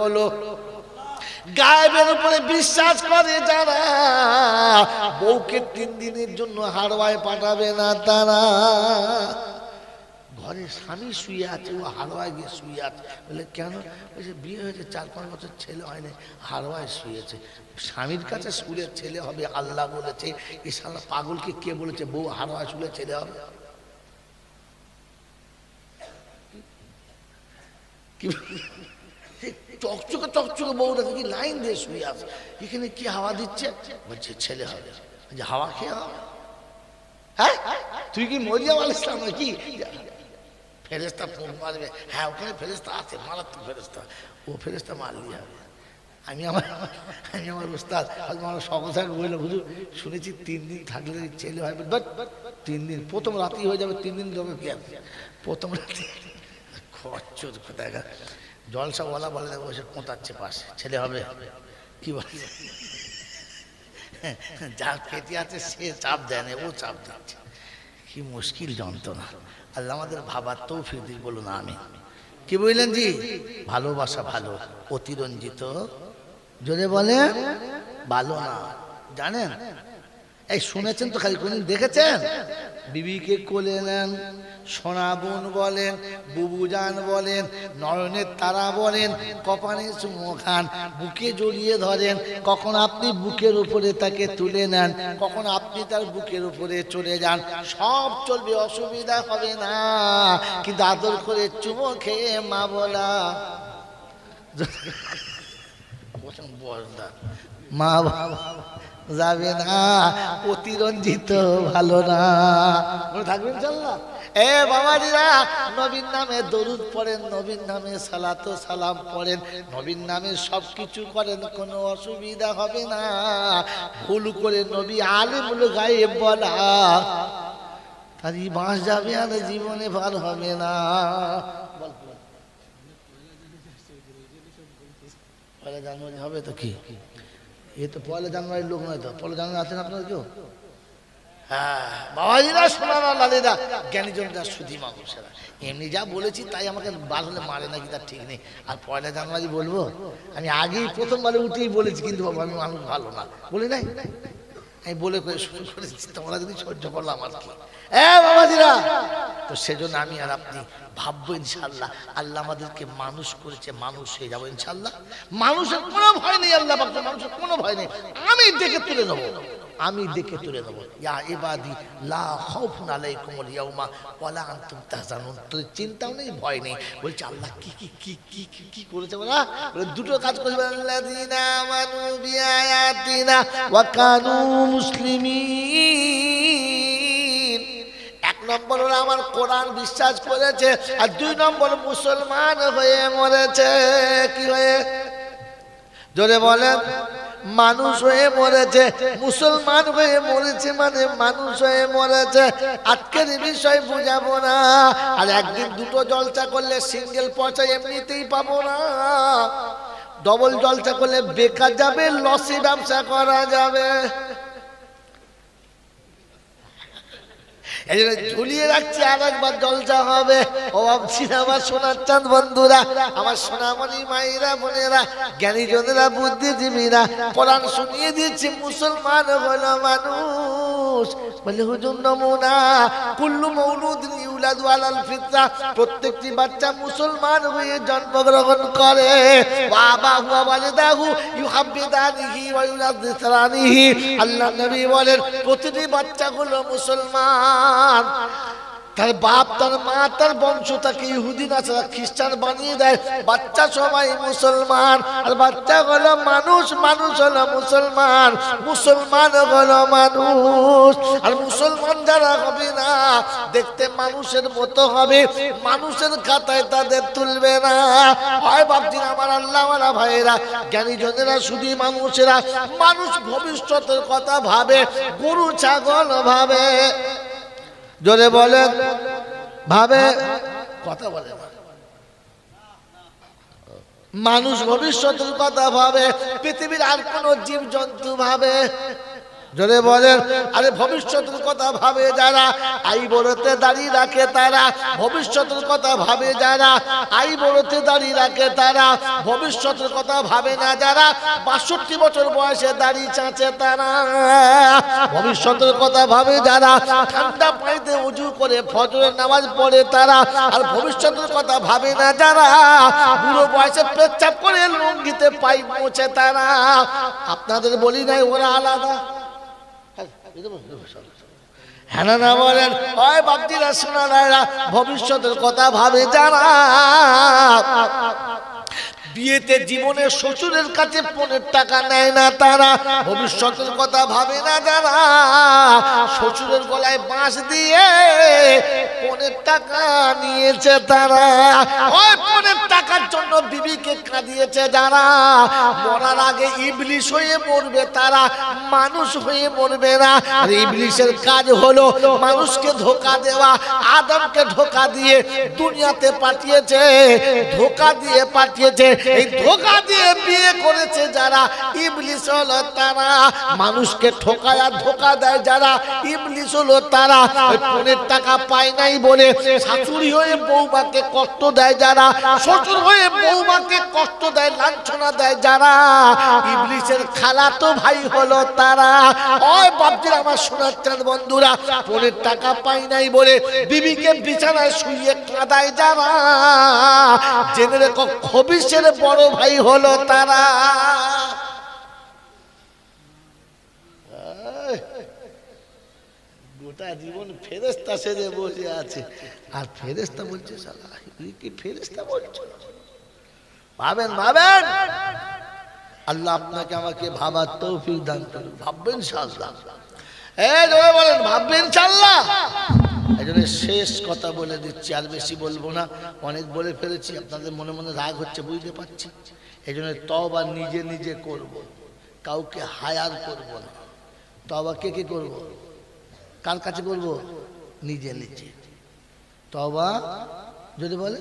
বলো গায়েবের উপরে বিশ্বাস করে যারা বউকে 3 দিনের জন্য হারওয়ায় পাঠাবে না তারা ঘরে স্বামী শুয়ে আছে ও হারওয়ায় গিয়ে শুয়ে আছে বলে কেন বলছে বিয়ে হয়েছে 4-5 বছর ছেলে হয়নি হারওয়ায় শুয়েছে স্বামীর কাছে শুলে ছেলে হবে আল্লাহ বলেছে এই শালা পাগলকে কে বলেছে বউ হারওয়ায় শুলে ছেলে হবে কি চকচকে চকচকে বউটা কি লাইন দিয়ে শুয়ে আছে এখানে কি হাওয়া দিচ্ছে বলছে ছেলে হবে যে হাওয়া খেয়ে হবে হ্যাঁ তুই কি মরিয়াম আলাইহিস সালাম নাকি ফেরেশতা ফোন মারবে হ্যাঁ ওখানে ফেরেশতা আছে মারাত্মক ফেরেশতা ও ফেরেশতা মারলি হবে আমি আমার উস্তাদ আমার সকসাকে বললো হুজুর শুনেছি 3 দিন থাকলে ছেলে হয় 3 দিন প্রথম রাতেই হয়ে যাবে 3 দিন লোকে কি আছে প্রথম রাতে খরচ কোথায় জলসাওয়ালা বলে বসে কোঁতাচ্ছে পাশে ছেলে হবে কি বলে যার পেটে আছে সে চাপ দেয় না ও চাপ দিচ্ছে কি মুশকিল যন্ত্রণা আল্লাহ আমাদের ভাবার তৌফিক দিক বলুন আমিন কি বললেন জি ভালোবাসা ভালো অতিরঞ্জিত জোরে বলে ভালো না জানেন এই শুনেছেন তো খালি কোনদিন দেখেছেন বিবিকে কোলে নেন সোনা বোন বলেন বুবুজান বলেন নয়নের তারা বলেন কপালে চুমো খান বুকে জড়িয়ে ধরেন কখন আপনি বুকের উপরে তাকে তুলে নেন কখন আপনি তার বুকের উপরে চলে যান সব চলবে অসুবিধা হবে না কিন্তু আদর করে চুমো খেয়ে মা বলা মা বাবা যাবে না অতিরঞ্জিত ভালো না থাকবেন চল্লা এ বাবাজিরা নবীর নামে দরুদ পড়েন নবীর নামে সালাত ও সালাম পড়েন নবীর নামে সবকিছু করেন কোনো অসুবিধা হবে না ভুল করে নবী আলিমুল গায়েব বলা তার বাঁশ যাবে আর জীবনে ভার হবে না পয়লা জানুয়ারি হবে তো কি এ তো 1 জানুয়ারির লোক নয় তো 1 জানুয়ারি আছেন আপনারা কেউ হ্যাঁ বাবাজিরা শোনানো লালিদা জ্ঞানীজনরা সুধী মানুষেরা এমনি যা বলেছি তাই আমাকে বাড়লে মারে নাকি তার ঠিক নেই আর 1 জানুয়ারি বলবো আমি আগেই প্রথমবারে উঠেই বলেছি কিন্তু বাবা আমি মানুষ ভালো না বলি নাই আমি বলে করে শুরু করেছি তোমরা যদি সহ্য করলাম আর কি বাবাজিরা তো সেজন্য আমি আর আপনি ভাববো ইনশাআল্লাহ আল্লাহ আমাদেরকে মানুষ করেছে মানুষ হয়ে যাবো ইনশাআল্লাহ মানুষের কোনো ভয় নেই আল্লাহ পাক মানুষের কোনো ভয় নেই আমি দেখে তুলে নেবো ইয়া ইবাদি লা খাউফুন আলাইকুমুল ইয়াউমা ওয়ালা আনতুম তাহজানুন তো চিন্তাও নেই ভয় নেই বলছে আল্লাহ কি করেছে বলা দুটো কাজ করেছে আল্লাযিনা আমানু বিআয়াতিনা ওয়া কানু মুসলিমিন 1 নম্বর ওরা আমার কোরআন বিশ্বাস করেছে আর 2 নম্বর মুসলমান হয়ে মরেছে কি হয়ে জোরে বলেন মানুষ হয়ে মরেছে মুসলমান হয়ে মরেছে মানে মানুষ হয়ে মরেছে আজকের বিষয় বুঝাবো না আর একদিন দুটো জলসা করলে সিঙ্গেল পয়সা এমনিতেই পাবো না ডবল জলসা করলে বেকার যাবে লসে ব্যবসা করা যাবে এই জন্য ঝুলিয়ে রাখছি আরেকবার জলসা হবে ও ভাবছি আমার সোনার চাঁদ বন্ধুরা আমার সোনামণি মায়েরা বোনেরা জ্ঞানীজনেরা বুদ্ধিজীবীরা কোরআন শুনিয়ে দিচ্ছি মুসলমান হলো মানুষ বলে হুজুর নমুনা কুল্লু মাউলুদিন ইউলাদু আলাল ফিতরা প্রত্যেকটি বাচ্চা মুসলমান হয়ে জন্মগ্রহণ করে বাবা হুয়া ওয়ালিদাহু ইউহাব্বিদানিহি ওয়া ইউনাযিরানিহি আল্লাহ নবী বলেন প্রতিটি বাচ্চা হলো মুসলমান তার বাপ তার মা তার বংশ তাকে ইহুদি নাসারা খ্রিস্টান বানিয়ে দেয় বাচ্চা সবাই মুসলমান আর বাচ্চা হলো মানুষ মানুষ হলো মুসলমান মুসলমান হলো মানুষ আর মুসলমান যারা হবে না দেখতে মানুষের মতো হবে মানুষের খাতায় তাদের তুলবে না হয় ভাবছি আমার আল্লাহওয়ালা ভাইয়েরা জ্ঞানীজনেরা শুধু মানুষেরা মানুষ ভবিষ্যতের কথা ভাবে গরু ছাগল ভাবে জোরে বলেন ভাবে কথা বলে মানুষ ভবিষ্যতের কথা ভাবে পৃথিবীর আর কোন জীব জন্তু ভাবে জোরে বলেন। আরে ভবিষ্যতের কথা ভাবে যারা আই বড়তে দাঁড়িয়ে রাখে তারা, ভবিষ্যতের কথা ভাবে যারা আই বড়তে দাঁড়িয়ে রাখে তারা, ভবিষ্যতের কথা ভাবে না যারা ৬২ বছর বয়সে দাঁড়িয়ে চাঁচে তারা, ভবিষ্যতের কথা ভাবে যারা ঠান্ডা পানিতে উজু করে ফজরের নামাজ পড়ে তারা, আর ভবিষ্যতের কথা ভাবে না যারা বুড়ো বয়সে পেচ্ছাপ করে লুঙ্গিতে পাই পৌঁছে তারা। আপনাদের বলি নাই ওরা আলাদা? হ্যাঁ না বলেন? ওই বাপজিরা সোনারা, ভবিষ্যতের কথা ভাবে যারা বিয়েতে জীবনে শ্বশুরের কাছে 15 টাকা নেয় না তারা, ভবিষ্যতের কথা ভাবে না যারা শ্বশুরের গলায় বাঁশ দিয়ে 15 টাকা নিয়েছে তারা, ওই 15 টাকার জন্য বিবিকে কাঁদিয়েছে যারা, মরার আগে ইবলিশ হয়ে মরবে তারা, মানুষ হয়ে মরবে না। আর ইবলিশের কাজ হলো মানুষকে ধোঁকা দেওয়া। আদমকে ধোঁকা দিয়ে দুনিয়াতে পাঠিয়েছে, ধোঁকা দিয়ে পাঠিয়েছে। এই ধোঁকা দিয়ে বিয়ে করেছে যারা, ইবলিশ হলো তারা। মানুষকে ঠকায় আর ধোঁকা দেয় যারা, ইবলিশ হলো তারা। ওই 15 টাকা পায় নাই বলে শাশুড়ি হয়ে বৌমাকে কষ্ট দেয় যারা, শ্বশুর হয়ে বৌমাকে কষ্ট দেয়, লাঞ্ছনা দেয় যারা, ইবলিশের খালাতো ভাই হলো তারা। ওই বাপজিরা আমার সোনার চাঁদ বন্ধুরা, 15 টাকা পায় নাই বলে বিবিকে বিছানায় শুইয়ে কাঁদায় যারা, জেনে রেখো খবিশের বড় ভাই হলো তারা। গোটা জীবন ফেরেশতা সেজে বসে আছে, আর ফেরেশতা বলছে শালা কি ফেরেশতা বলছো? ভাবেন ভাবেন, আল্লাহ আপনাকে আমাকে ভাবার তৌফিক দান করুন। ভাববেন ইনশাআল্লাহ, বলেন ভাববেন ইনশাআল্লাহ। এই জন্য শেষ কথা বলে দিচ্ছি, আর বেশি বলবো না, অনেক বলে ফেলেছি, আপনাদের মনে মনে রাগ হচ্ছে বুঝতে পারছি। এই জন্য তওবা নিজে নিজে করব, কাউকে হায়ার করব না। তওবা কে কে করব? কার কাছে করব? নিজে নিজে। তওবা যদি বলে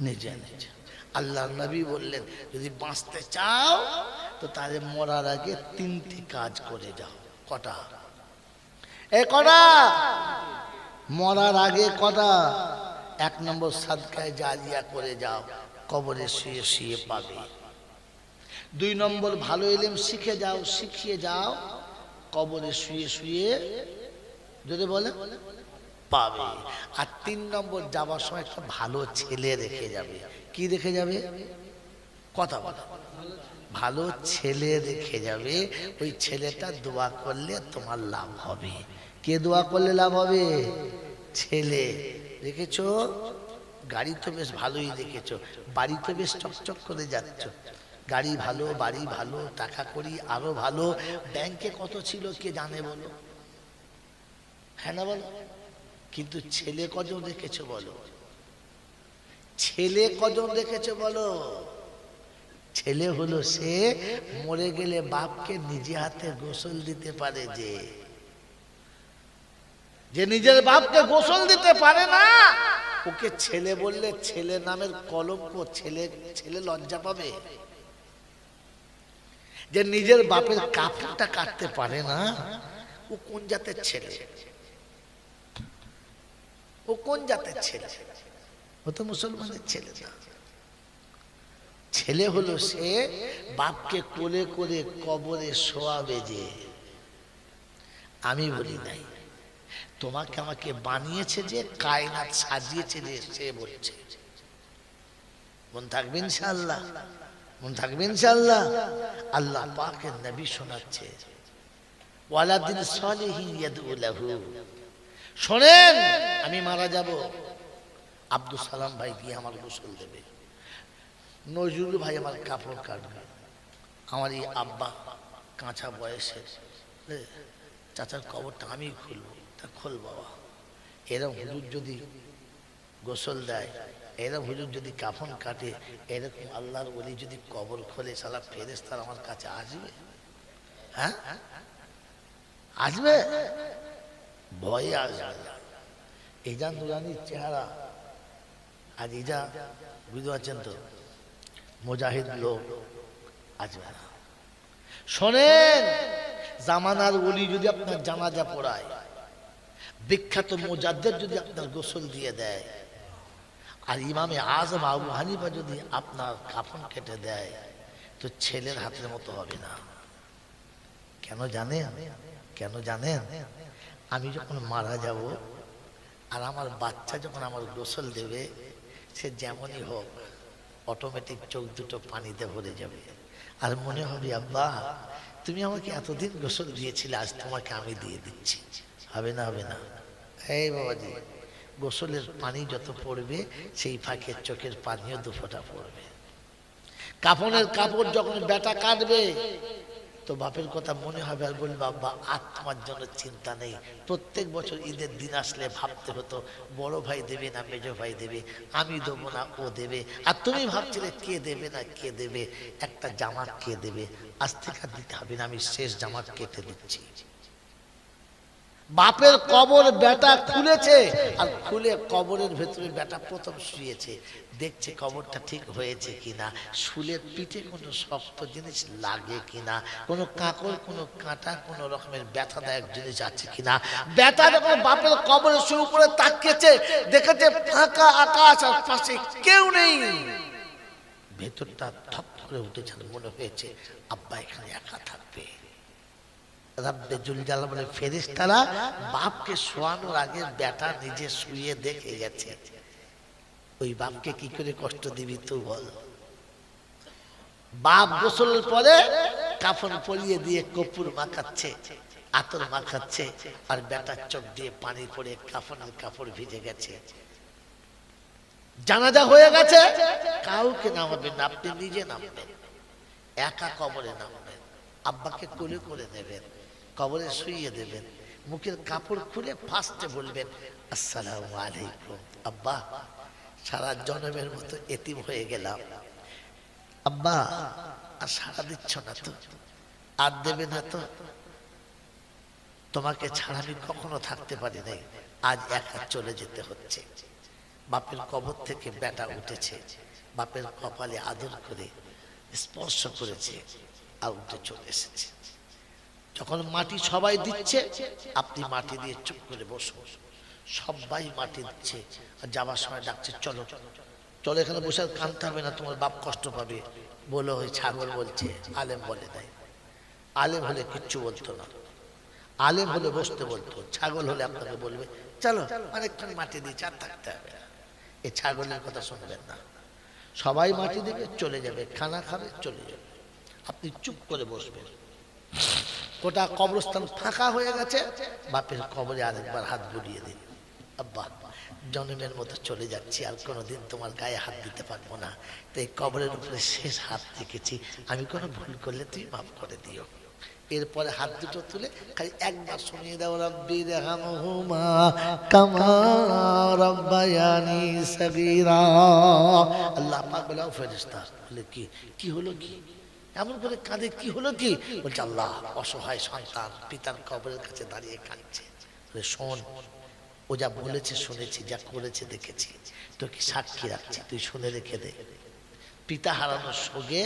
নিজে নিজে। আল্লাহর নবী বললেন যদি বাঁচতে চাও তো তাহলে মরার আগে 3টি কাজ করে যাও। কটা? কটা? মরার আগে কটা? 1 নম্বর সাদকায়ে জারিয়া করে যাও, কবরে শুয়ে শুয়ে পাবে। 2 নম্বর ভালো ইলম শিখে যাও, শিখিয়ে যাও, কবরে শুয়ে শুয়ে যদি বলে পাবে। আর 3 নম্বর যাবার সময় একটা ভালো ছেলে রেখে যাবে। কি রেখে যাবে? কথা বলা। ভালো ছেলে রেখে যাবে, ওই ছেলেটা দোয়া করলে তোমার লাভ হবে। কে দোয়া করলে লাভ হবে? ছেলে। দেখেছো গাড়ি তো বেশ ভালোই দেখেছো, বাড়ি তো বেশ চকচক করে যাচ্ছ, গাড়ি ভালো, বাড়ি ভালো, টাকা করি আরো ভালো, ব্যাংকে কত ছিল কে জানে বলো? হ্যাঁ না বলো? কিন্তু ছেলে কজন রেখেছো বলো? ছেলে কজন রেখেছো বলো? ছেলে হলো সে মরে গেলে বাপকে নিজে হাতে গোসল দিতে পারে, যে নিজের বাপকে গোসল দিতে পারে না ওকে ছেলে বললে ছেলে নামের কলঙ্ক, ছেলে লজ্জা পাবে। যে নিজের বাপের কাপড়টা কাটতে পারে না ও কোন জাতের ছেলে? ও কোন জাতের ছেলে? ও তো মুসলমানের ছেলে না। ছেলে হলো সে বাপকে কোলে করে কবরে শোয়াবে। যে আমি বলি নাই, তোমাকে আমাকে বানিয়েছে যে, কায়নাত সাজিয়েছে যে, সে বলছে। মন থাকবে ইনশাআল্লাহ, মন থাকবে ইনশাআল্লাহ। আল্লাহ পাকের নবী শোনাচ্ছে, ওয়ালাদিন সালিহিন ইয়াদউ লাহু। শোনেন, আমি মারা যাব, আব্দুল সালাম ভাই গিয়ে আমার গোসল দেবে, নজরুল ভাই আমার কাপড় কাটবে, আমার এই আব্বা কাঁচা বয়সের চাচার কবরটা আমি খুলবো। তা খোল বাবা। এরকম হুজুর যদি গোসল দেয়, এরকম হুজুর যদি কাফন কাটে, এরকম আল্লাহর ওলি যদি কবর খোলে, সালা ফেরেশতারা আমার কাছে আসবে? হ্যাঁ আসবে? ভয়ে আসবে। এই যা নুরানির চেহারা, আর এই যা বুঝতে পারছেন তো মুজাহিদ লোক, আসবে না। শোনেন, জামানার ওলি যদি আপনার জানাজা পড়ায়, বিখ্যাত মুজাদ্দিদ যদি আপনার গোসল দিয়ে দেয়, আর ইমামে আজম আবু হানিফা যদি আপনার কাফন কেটে দেয়, তো ছেলের হাতের মতো হবে না। কেন জানেন? কেন জানেন? আমি যখন মারা যাব আর আমার বাচ্চা যখন আমার গোসল দেবে, সে যেমনই হোক অটোমেটিক চোখ দুটো পানিতে ভরে যাবে, আর মনে হবে আব্বা তুমি আমাকে এতদিন গোসল দিয়েছিলে, আজ তোমাকে আমি দিয়ে দিচ্ছি। হবে না? হবে না? এই বাবাজি, গোসলের পানি যত পড়বে সেই ফাঁকে চোখের পানিও দুফোঁটা পড়বে। কাফনের কাপড় যখন বেটা কাটবে, তো বাপের কথা মনে হবে আর বলবে বাবা আর তোমার জন্য চিন্তা নেই। প্রত্যেক বছর ঈদের দিন আসলে ভাবতে হতো বড় ভাই দেবে না মেজো ভাই দেবে, আমি দেবো না ও দেবে, আর তুমি ভাবছিলে কে দেবে না কে দেবে, একটা জামা কে দেবে। আজ থেকে আর দিতে হবে না, আমি শেষ জামা কেটে দিচ্ছি। বাপের কবর বেটা খুলেছে, আর খুলে কবরের ভেতরে বেটা প্রথম শুয়েছে, দেখছে কবরটা ঠিক হয়েছে কিনা, শুলের পিঠে কোনো শক্ত জিনিস লাগে কিনা, কোনো কাঁকড় কোনো কাঁটা কোনো রকমের ব্যথাদায়ক জিনিস আছে কিনা। বেটা যখন বাপের কবরের শুরু করে তাকিয়েছে, দেখেছে ফাঁকা আকাশ আর পাশে কেউ নেই, ভেতরটা থপ করে উঠেছে, মনে হয়েছে আব্বা এখানে একা থাকবে। রব্বে জুল জালাল বলে ফেরেশতারা বাপকে শোয়ানোর আগে বেটা নিজে শুয়ে দেখে গেছে, ওই বাপকে কি করে কষ্ট দিবি তুই বল। বাপ গোসলের পরে কাফন পরিয়ে দিয়ে কপুর মাখাচ্ছে, আতর মাখাচ্ছে, আর বেটার চোখ দিয়ে পানি পড়ে কাফনের কাপড় ভিজে গেছে। জানাজা হয়ে গেছে, কাউকে নামাবেন না, আপনি নিজে নামবেন, একা কবরে নামবেন, আব্বাকে কোলে করে নেবেন, কবরে শুইয়ে দেবেন, মুখের কাপড় খুলে ফার্স্টে বলবেন আসসালামু আলাইকুম আব্বা, সারা জন্মের মতো এতিম হয়ে গেলাম, আব্বা আর সারা দিচ্ছ না তো, আর দেবে না তো, তোমাকে ছাড়া আমি কখনো থাকতে পারি নাই, আজ একা চলে যেতে হচ্ছে। বাপের কবর থেকে বেটা উঠেছে, বাপের কপালে আদর করে স্পর্শ করেছে, আর উঠে চলে এসেছে। যখন মাটি সবাই দিচ্ছে, আপনি মাটি দিয়ে চুপ করে বসুন, সবাই মাটি দিচ্ছে, আর যাবার সময় ডাকছে চলো চলো, এখানে বসে আর কাঁদতে হবে না, তোমার বাপ কষ্ট পাবে। বলো ওই ছাগল বলছে, আলেম বলে নাই। আলেম হলে কিচ্ছু বলতো না, আলেম হলে বসতে বলতো, ছাগল হলে আপনাকে বলবে চলো অনেকক্ষণ মাটি দিচ্ছে আর থাকতে হবে। এই ছাগলের কথা শুনবেন না, সবাই মাটি দেবে চলে যাবে, খানা খাবে চলে যাবে, আপনি চুপ করে বসবেন। গোটা কবরস্থান ফাঁকা হয়ে গেছে, বাপের কবরে আরেকবার হাত বুলিয়ে দিন, আব্বা জন্মের মতো চলে যাচ্ছি, আর কোনোদিন তোমার গায়ে হাত দিতে পারবো না, তো এই কবরের উপরে শেষ হাত রেখেছি, আমি কোনো ভুল করলে তুই মাফ করে দিও। এরপরে হাত দুটো তুলে খালি একবার শুনিয়ে দাও রব্বি রহমহুমা কামা রব্বায়ানি সগীরা। আল্লাহ পাক বলে ফেরেশতা বলে কি হলো, কি এমন করে কাঁদে, কি হলো কি? বলছে আল্লাহ অসহায় সন্তান পিতার কবরের কাছে দাঁড়িয়ে কাঁদছে। শোন, ও যা বলেছে শুনেছি, যা করেছে দেখেছি, তোকে সাক্ষী রাখছি, তুই শুনে রেখে দে। পিতা হারানোর শোকে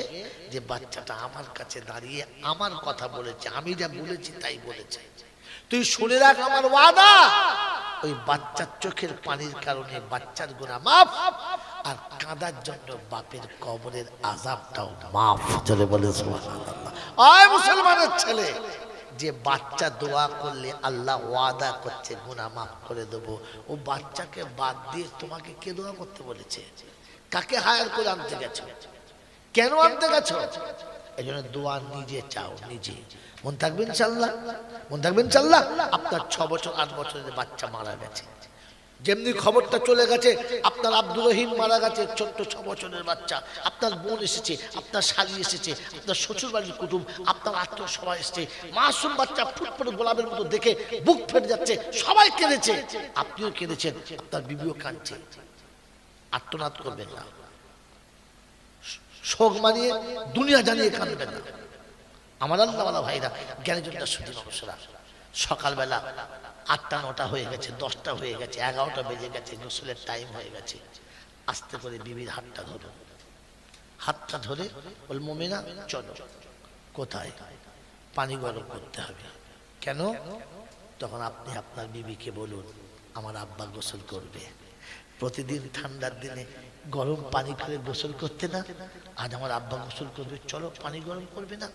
যে বাচ্চাটা আমার কাছে দাঁড়িয়ে আমার কথা বলেছে, আমি যা বলেছি তাই বলেছে, তুই শুনে রাখ আমার ওয়াদা, ওই বাচ্চার চোখের পানির কারণে বাচ্চার গুনাহ মাফ, আর কাঁদার জন্য বাপের কবরের আযাবটাও মাফ। চলে বলে সুবহানাল্লাহ। আয় মুসলমানের ছেলে, যে বাচ্চা দোয়া করলে আল্লাহ ওয়াদা করছে গুনাহ মাফ করে দেবো, ও বাচ্চাকে বাদ দিয়ে তোমাকে কে দোয়া করতে বলেছে? কাকে হায়ার করে আনতে গেছো? কেন আনতে গেছো? এই জন্য দোয়া নিজে চাও, নিজে। মন থাকবে ইনশাআল্লাহ, মন থাকবে ইনশাআল্লাহ। আপনার 6 বছর 8 বছরের বাচ্চা মারা গেছে, যেমনি খবরটা চলে গেছে আপনার আব্দুর রহিম মারা গেছে, ছোট্ট 6 বছরের বাচ্চা, আপনার বোন এসেছে, আপনার শালি এসেছে, আপনার শ্বশুর বাড়ির কুটুম, আপনার আত্মীয় সবাই এসেছে, মাসুম বাচ্চা ফুটফুটে গোলাপের মতো দেখে বুক ফেটে যাচ্ছে, সবাই কেঁদেছে, আপনিও কেঁদেছেন, আপনার বিবিও কাঁদছে। আত্মনাদ করবেন না, শোক মানিয়ে দুনিয়া জানিয়ে কাঁদবেন না। আমার আল্লাহওয়ালা ভাইরা, জ্ঞানীজনটা শুধু নমস্কার, সকালবেলা 8টা 9টা হয়ে গেছে, 10টা হয়ে গেছে, 11টা বেজে গেছে, গোসলের টাইম হয়ে গেছে, আস্তে করে বিবির হাতটা ধরো, হাতটা ধরে বল মুমিনা চলো। কোথায়? পানি গরম করতে হবে। কেন? তখন আপনি আপনার বিবিকে বলুন আমার আব্বা গোসল করবে, প্রতিদিন ঠান্ডার দিনে গরম পানি করে গোসল করতে না, আজ আমার আব্বা গোসল করবে, চলো পানি গরম করবে না।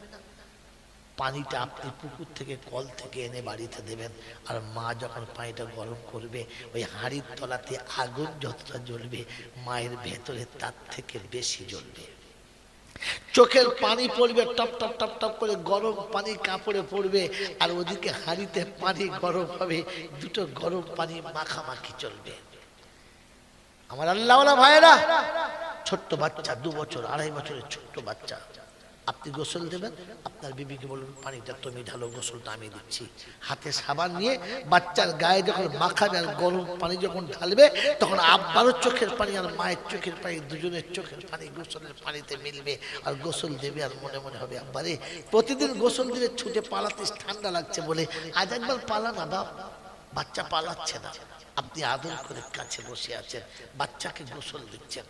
পানিটা আপনি পুকুর থেকে কল থেকে এনে বাড়িতে দেবেন, আর মা যখন পানিটা গরম করবে ওই হাঁড়ির তলাতে আগুন যতটা জ্বলবে মায়ের ভেতরে তার থেকে বেশি জ্বলবে। চোখের পানি পড়বে টপ টপ টপ টপ করে, গরম পানি কাপড়ে পড়বে, আর ওদিকে হাঁড়িতে পানি গরম হবে, দুটো গরম পানি মাখামাখি চলবে। আমার আল্লাহওয়ালা ভাইরা, ছোট্ট বাচ্চা 2 বছর 2.5 বছরের ছোট্ট বাচ্চা, আপনি গোসল দেবেন, আপনার বিবিকে বলুন পানিটা তুমি ঢালো, গোসলটা আমি দিচ্ছি। হাতে সাবান নিয়ে বাচ্চার গায়ে যখন মাখাবে আর গরম পানি যখন ঢালবে, তখন আব্বারও চোখের পানি আর মায়ের চোখের পানি, দুজনের চোখের পানি গোসলের পানিতে মিলবে, আর গোসল দেবে। আর মনে মনে হবে আব্বারে প্রতিদিন গোসল দিলে ছুটে পালাতে ঠান্ডা লাগছে বলে আজ একবার পালা না বাপ। বাচ্চা পালাচ্ছে না, আপনি আদর করে কাছে বসে আছেন, বাচ্চাকে গোসল দিচ্ছেন,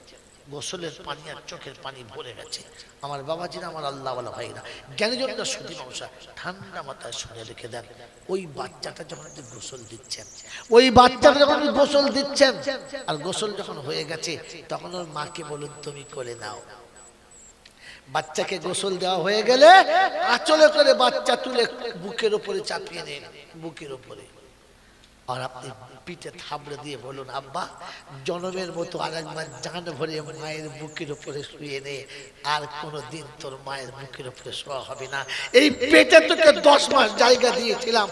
গোসলের পানি আর চোখের পানি ভরে গেছে। আমার বাবাজিরা, আমার আল্লাহওয়ালা ভাইরা, জ্ঞানীজনরা সুধী মানুষরা ঠান্ডা মাথায় শুনে রেখে দেন, ওই বাচ্চাটা যখন আপনি গোসল দিচ্ছেন, ওই বাচ্চাটা যখন গোসল দিচ্ছেন আর গোসল যখন হয়ে গেছে, তখন ওর মাকে বলুন তুমি কোলে নাও। বাচ্চাকে গোসল দেওয়া হয়ে গেলে আঁচলে করে বাচ্চা তুলে বুকের উপরে চাপিয়ে নেন, বুকের উপরে, আর আপনি পিঠে থাবড়ে দিয়ে বলুন আব্বা জনমের মতো আরেকবার জান ভরে মায়ের বুকের উপরে শুয়ে নে, আর কোনোদিন তোর মায়ের বুকের উপরে শোয়া হবে না। এই পেটে তোকে 10 মাস জায়গা দিয়েছিলাম,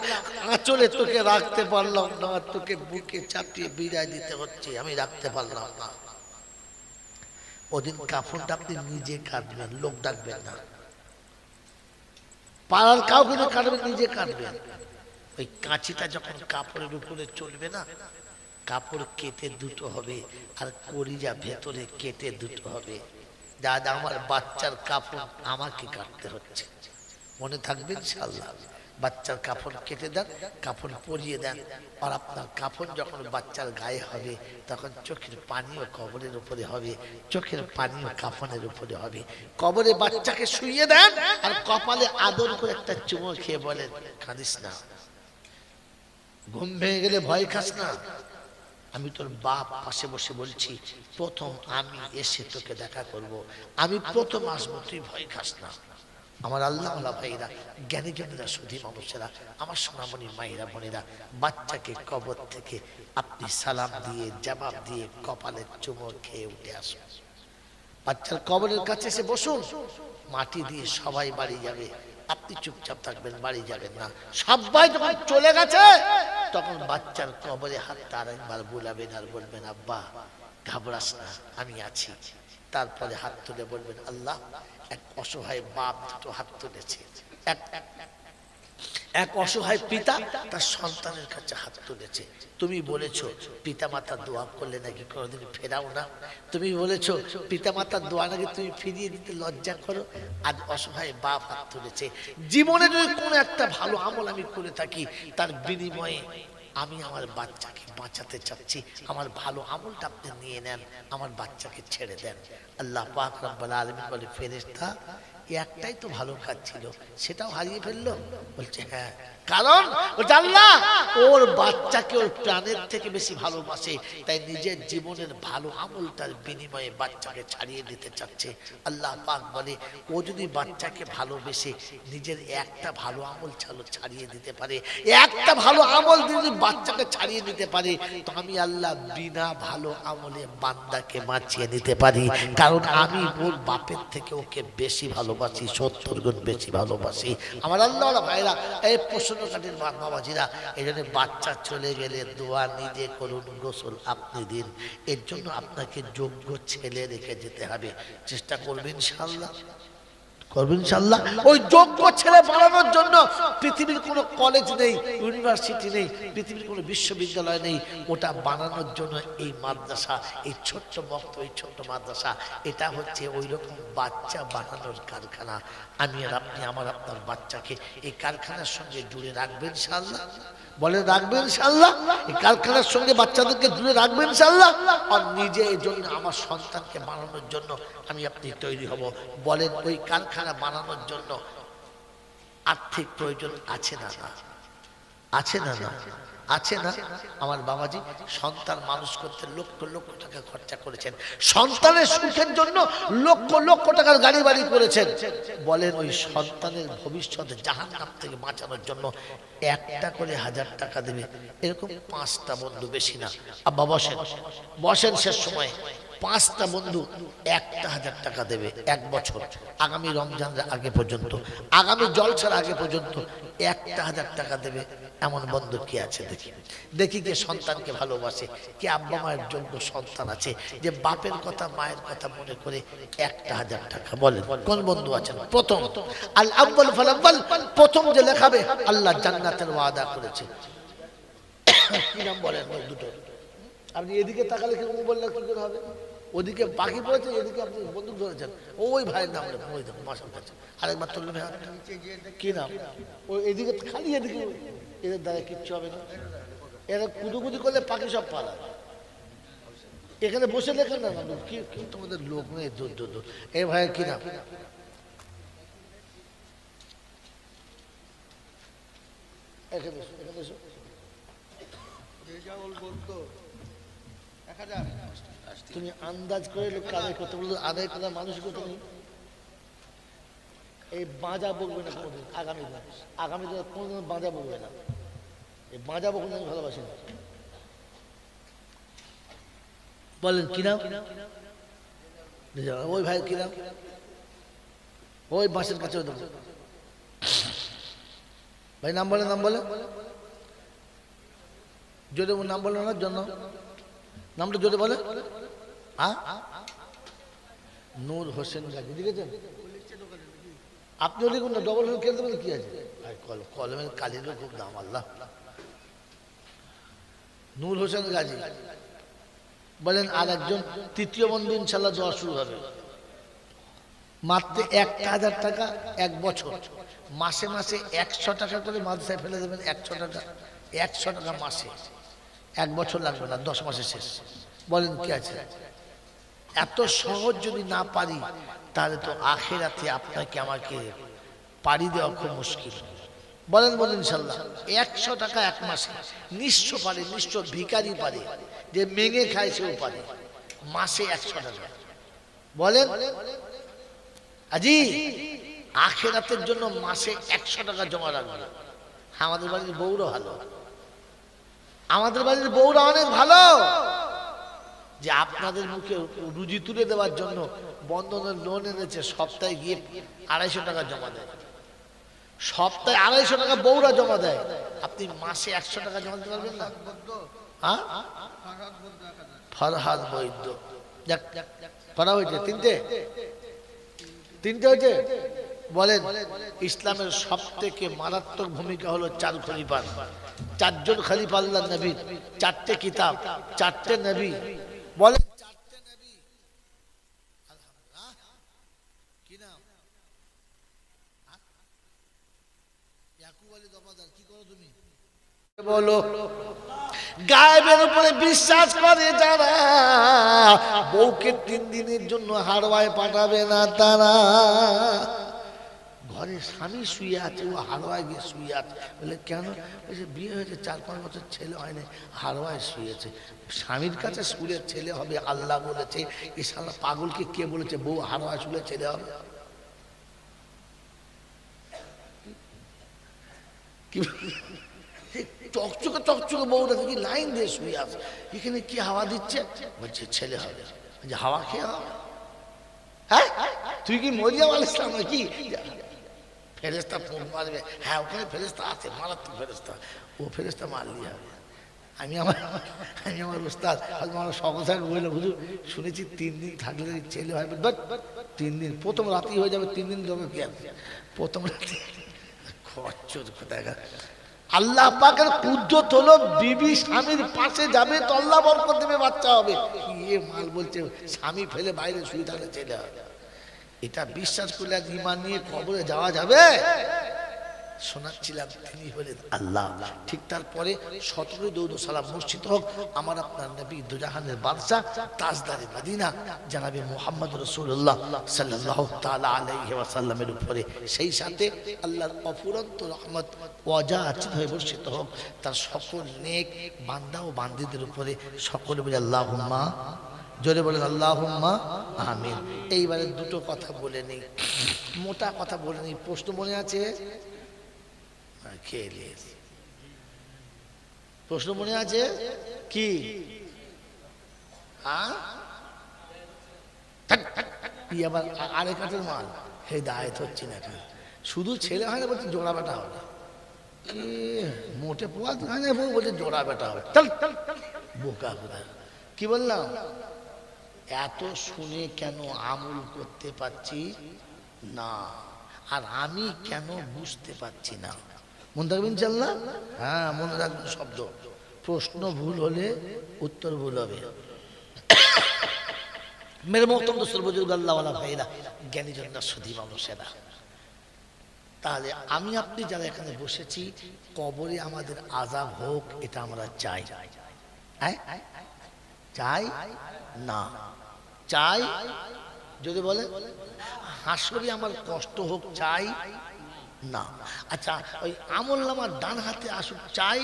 আঁচলে তোকে রাখতে পারলাম না, তোকে বুকে চাপিয়ে বিদায় দিতে হচ্ছে, আমি রাখতে পারলাম না। ওদিন কাফনটা আপনি নিজে কাটবেন, লোক ডাকবেন না, পাড়ার কাউকে কাটবেন, নিজে কাটবেন। ওই কাঁচিটা যখন কাপড়ের উপরে চলবে না, কাপড় কেটে দুটো হবে, আর কলিজা ভেতরে কেটে দুটো হবে। দাদা আমার বাচ্চার কাপড় আমাকে কাটতে হচ্ছে, মনে থাকবে ইনশাআল্লাহ। বাচ্চার কাপড় কেটে দেন, কাপড় পরিয়ে দেন, আর আপনার কাপড় যখন বাচ্চার গায়ে হবে তখন চোখের পানিও কবরের উপরে হবে, চোখের পানিও কাফনের উপরে হবে। কবরে বাচ্চাকে শুইয়ে দেন, আর কপালে আদর করে একটা চুমো খেয়ে বলেন কাঁদিস না, ঘুম ভেঙে গেলে ভয় খাস না, আমি তোর বাপ পাশে বসে বলছি, প্রথম আমি এসে তোকে দেখা করব, আমি প্রথম আসবো, তুই ভয় খাস না। আমার আল্লাহওয়ালা ভাইরা, জ্ঞানীজনেরা, সুধী মানুষেরা, আমার সোনামণি মায়েরা বোনেরা, বাচ্চাকে কবর থেকে আপনি সালাম দিয়ে জবাব দিয়ে কপালের চুমো খেয়ে উঠে আসুন। বাচ্চার কবরের কাছে এসে বসুন, মাটি দিয়ে সবাই বাড়ি যাবে, আপনি চুপচাপ থাকবেন, বাড়ি যাবেন না। সবাই যখন চলে গেছে তখন বাচ্চার কবরে হাতটা আরেকবার বুলাবেন আর বলবেন আব্বা ঘাবড়াস না, আমি আছি। তারপরে হাত তুলে বলবেন আল্লাহ, এক অসহায় বাপ দুটো হাত তুলেছে, এক অসহায় পিতা তার সন্তানের কাছে হাত তুলেছে, তুমি বলেছো পিতামাতার দোয়া করলে নাকি কোনোদিন ফেরাও না, তুমি বলেছো পিতামাতার দোয়া নাকি তুমি ফিরিয়ে দিতে লজ্জা করো, আজ অসহায় বাপ হাত তুলেছে। জীবনে যদি কোনো একটা ভালো আমল আমি করে থাকি, তার বিনিময়ে আমি আমার বাচ্চাকে বাঁচাতে চাচ্ছি, আমার ভালো আমলটা আপনি নিয়ে নেন, আমার বাচ্চাকে ছেড়ে দেন। আল্লাহ পাক রব্বুল আলামিন বলে ফেরেশতা একটাই তো ভালো কাজ ছিল, সেটাও হারিয়ে ফেললো। বলছে হ্যাঁ, কারণ আল্লাহ ওর বাচ্চাকে ওর প্রাণের থেকে বেশি ভালোবাসে, তাই নিজের জীবনের ভালো আমলটার বিনিময়ে বাচ্চাকে ছাড়িয়ে দিতে চাচ্ছে। আল্লাহ পাক বলে ও যদি বাচ্চাকে ভালোবেসে নিজের একটা ভালো আমল ছাড়িয়ে দিতে পারে, একটা ভালো আমল যদি বাচ্চাকে ছাড়িয়ে দিতে পারে, তো আমি আল্লাহ বিনা ভালো আমলে বান্দাকে বাঁচিয়ে নিতে পারি, কারণ আমি ওর বাপের থেকে ওকে বেশি ভালোবাসি, 70 গুণ বেশি ভালোবাসি। আমার আল্লাহওয়ালা ভাইরা, এই প্রশ্নকারীর বাবাজিরা, এই জন্য বাচ্চা চলে গেলে দোয়া নিজে করুন, গোসল আপনি দিন, এর জন্য আপনাকে যোগ্য ছেলে রেখে যেতে হবে। চেষ্টা করবেন ইনশাআল্লাহ, করবেন ইনশাআল্লাহ। ওই যোগ্য ছেলে বানানোর জন্য পৃথিবীর কোনো কলেজ নেই, ইউনিভার্সিটি নেই, পৃথিবীর কোনো বিশ্ববিদ্যালয় নেই, ওটা বানানোর জন্য এই মাদ্রাসা, এই ছোট্ট মক্ত, এই ছোট্ট মাদ্রাসা, এটা হচ্ছে ওই রকম বাচ্চা বানানোর কারখানা। আমি আর আপনি, আমার আপনার বাচ্চাকে এই কারখানার সঙ্গে জুড়ে রাখবেন ইনশাআল্লাহ, বলে রাখবেন ইনশাআল্লাহ, এই কারখানার সঙ্গে বাচ্চাদেরকে জুড়ে রাখবেন ইনশাআল্লাহ। আর নিজে এই জন্য আমার সন্তানকে বানানোর জন্য আমি আপনি তৈরি হব, বলেন ওই কারখানা বানানোর জন্য আর্থিক প্রয়োজন আছে না না আছে না না আছে না আমার বাবাজি সন্তান মানুষ করতে লক্ষ লক্ষ টাকা খরচা করেছেন সন্তানের সুখের জন্য লক্ষ লক্ষ টাকার গাড়ি বাড়ি করেছেন বলেন ওই সন্তানের ভবিষ্যতে জাহান্নাম থেকে বাঁচানোর জন্য একটা করে 1000 টাকা দেবে এরকম 5টা বন্ধু বেশি না আব্বা বসেন বসেন শেষ সময় 5টা বন্ধু 1000 টাকা দেবে 1 বছর আগামী রমজানের আগে পর্যন্ত আগামী জলসার আগে পর্যন্ত 1000 টাকা দেবে এমন বন্ধু কি আছে দেখি দেখি কে সন্তানকে ভালোবাসে কে আব্বা মায়ের যোগ্য সন্তান আছে যে বাপের কথা মায়ের কথা মনে করে 1000 টাকা বলেন কোন বন্ধু আছেন প্রথম আল আউয়াল ফাল আউয়াল প্রথম যে লেখাবে আল্লাহ জান্নাতের ওয়াদা করেছে কি নাম বলেন ওই দুটো আপনি এদিকে তাকালে কি বললে কি করে হবে ওদিকে বাকি পড়েছে এদিকে আপনি বন্দুক ধরেছেন ওই ভাইয়ের নাম ওই দেখুন মাসার কাছে আরেকবার তুললে ভাই কি নাম ওই এদিকে খালি এদিকে এদের দ্বারা কিচ্ছু হবে না এরা কুদুকুদি করলে পাখি সব পালা এখানে বসে লেখেন না কি তোমাদের লোক নেই দূর দূর দূর এই ভাইয়ের কি নাম এখানে এসো এখানে এসো তুমি আন্দাজ করে লোক আদায় করতে বলতো আদায় করার মানুষ কত নেই এই বাঁজা বকবে না কোনোদিন আগামী দিন কোনোদিন বাঁজা বকবে না এই বাঁজা বকবে আমি ভালোবাসি না বলেন কি নাম ওই ভাই কি নাম ওই বাঁশের কাছে ভাই নাম বলে জোরে নাম বলে না জন্য নামটা জোরে বলে নূর হোসেন গাজী লিখেছেন আপনিও লিখুন না ডবল খেলতে পারেন কি আছে কলমের কালিরও খুব দাম আল্লাহ নূর হোসেন গাজী বলেন আর একজন তৃতীয় বন্ধু ইনশাল্লাহ দোয়া শুরু হবে মাত্র 1000 টাকা 1 বছর মাসে মাসে 100 টাকা করে মাদ্রাসায় ফেলে দেবেন 100 টাকা মাসে 1 বছর লাগবে না 10 মাসে শেষ বলেন কি আছে এত সহজ যদি না পারি তাহলে তো আখিরাতে আপনাকে আমাকে পারি দেওয়া খুব মুশকিল বলেন ইনশাল্লাহ 100 টাকা 1 মাসে নিঃস্ব পারে নিঃস্ব ভিখারি পারে যে মেঙে খায় সেও পারে মাসে 100 টাকা বলেন আজি আখিরাতের জন্য মাসে 100 টাকা জমা রাখবে আমাদের বাড়ির বউরা ভালো আমাদের বাড়ির বউরা অনেক ভালো যে আপনাদের মুখে রুজি তুলে দেওয়ার জন্য বন্ধনের লোন এনেছে সপ্তাহে গিয়ে 250 টাকা জমা দেয় সপ্তাহে 250 টাকা বউরা জমা দেয় আপনি মাসে 100 টাকা জমা দিতে পারবেন না ফরহাদ বৈদ্য পড়া হয়েছে তিনটে হয়েছে বলেন ইসলামের সবথেকে মারাত্মক ভূমিকা হলো 4 খলিফার 4 জন খলিফা আল্লাহর নবী 4টে কিতাব 4টে নবী বলেন 4টে নবী আলহামদুলিল্লাহ কি নাম ইয়াকুব আলী দফাদার কি করো তুমি বলো গায়েবের উপরে বিশ্বাস করে যারা বউকে 3 দিনের জন্য হারওয়ায় পাঠাবে না তারা ঘরে স্বামী শুয়ে আছে ও হারওয়ায় গিয়ে শুয়ে আছে বলে কেন বলছে বিয়ে হয়েছে 4-5 বছর ছেলে হয়নি হারওয়ায় শুয়েছে স্বামীর কাছে শুলে ছেলে হবে আল্লাহ বলেছে এই শালা পাগলকে কে বলেছে বউ হারওয়ায় শুলে ছেলে হবে কি চকচকে বউটা কি লাইন দিয়ে শুয়ে আছে এখানে কি হাওয়া দিচ্ছে বলছে ছেলে হবে যে হাওয়া খেয়ে হবে হ্যাঁ তুই কি মরিয়াম আলাইহিস সালাম নাকি ফেরেশতা ফোন মারবে হ্যাঁ ওখানে ফেরেশতা আছে মারাত্মক ফেরেশতা ও ফেরেশতা মারলি হবে আমি আমার উস্তাদ আমার সকল থাকে বললো হুজুর শুনেছি 3 দিন থাকলে ছেলে হয় বাট 3 দিন প্রথম রাতেই হয়ে যাবে 3 দিন জমে কি আছে প্রথম রাতে খরচ কোথায় আল্লাহ পাকের কুদরত হলো বিবি স্বামীর পাশে যাবে তো আল্লাহ বরকত দেবে বাচ্চা হবে কি মাল বলছে স্বামী ফেলে বাইরে শুয়ে থাকলে ছেলে হবে এটা বিশ্বাস করলে ঈমান নিয়ে কবরে যাওয়া যাবে শোনাচ্ছিলাম তিনি হলেন আল্লাহ। ঠিক তারপরে 17 দরুদ সালাম মসজিদ হোক আমার আপনার নবী দুজাহানের বাদশা তাজদারে মদিনা জনাবে মুহাম্মদ রাসূলুল্লাহ সাল্লাল্লাহু তাআলা আলাইহি ওয়াসাল্লামের উপরে, সেই সাথে আল্লাহর অফুরন্ত রহমত ওয়াজাত হয়ে বর্ষিত হোক তার সকল নেক বান্দা ও বান্দীদের উপরে। সকলে বলে আল্লাহুম্মা, জোরে বলেন আল্লাহুম্মা আমিন। এইবারে দুটো কথা বলে নেই, মোটা কথা বলে নেই। প্রশ্ন মনে আছে? প্রশ্ন মনে আছে কি? আবার আরেক কাঠের মাল হে দায়িত্ব হচ্ছে না, শুধু ছেলে হয় না বলছে জোড়া বেটা হবে, মোটে পোয়া বলছে জোড়া বেটা হবে। বোকা কোথায়, কি বললাম? এত শুনে কেন আমল করতে পারছি না, আর আমি কেন বুঝতে পারছি না? মনে রাখবেন ইনশাআল্লাহ? হ্যাঁ মনে রাখবেন শব্দ। প্রশ্ন ভুল হলে উত্তর ভুল হবে। মেরে মোহতরম দোস্ত বুজুর্গ আল্লাহওয়ালা ভাইরা, জ্ঞানীজন সুধী মানুষেরা, তাহলে আমি আপনি যারা এখানে বসেছি কবরে আমাদের আযাব হোক এটা আমরা চাই? চাই না? চাই? যদি বলে হাসরে আমার কষ্ট হোক চাই না? আচ্ছা ওই আমলনামা ডান হাতে আসুক চাই?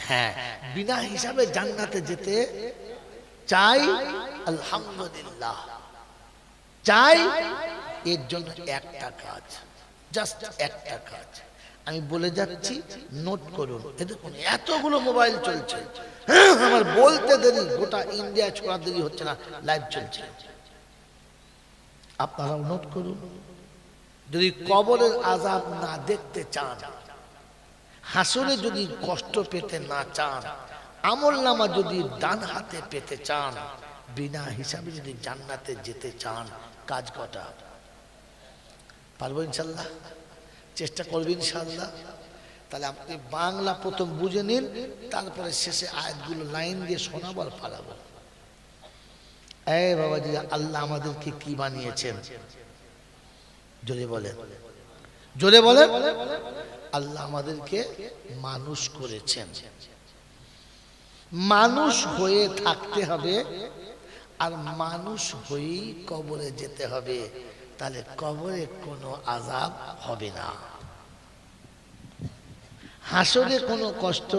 হ্যাঁ। বিনা হিসাবে জান্নাতে যেতে চাই? আলহামদুলিল্লাহ চাই। এর জন্য একটা কাজ, জাস্ট একটা কাজ আমি বলে যাচ্ছি, নোট করুন। দেখুন এতগুলো মোবাইল চলছে, আমার বলতে দেরি, গোটা ইন্ডিয়া ছোড়া দেরি হচ্ছে না, লাইভ চলছে, আপনারাও নোট করুন। যদি কবরের আযাব না দেখতে চান, হাসরে যদি কষ্ট পেতে না চান, আমলনামা যদি ডান হাতে পেতে চান, বিনা হিসাবে যদি জান্নাতে যেতে চান, কাজ কটা? পারবো ইনশাল্লাহ? চেষ্টা করবেন ইনশাল্লাহ? তাহলে আপনি বাংলা প্রথম বুঝে নিন, তারপরে শেষে আয়াতগুলো লাইন দিয়ে শোনাবার পালাবো। এই বাবাজি, আল্লাহ আমাদেরকে কি বানিয়েছেন? জোরে বলেন, জোরে বলেন। আল্লাহ আমাদেরকে মানুষ করেছেন, মানুষ হয়ে থাকতে হবে, আর মানুষ হয়েই কবরে যেতে হবে। তাহলে কবরে কোনো আযাব হবে না, হাসরে কোনো কষ্ট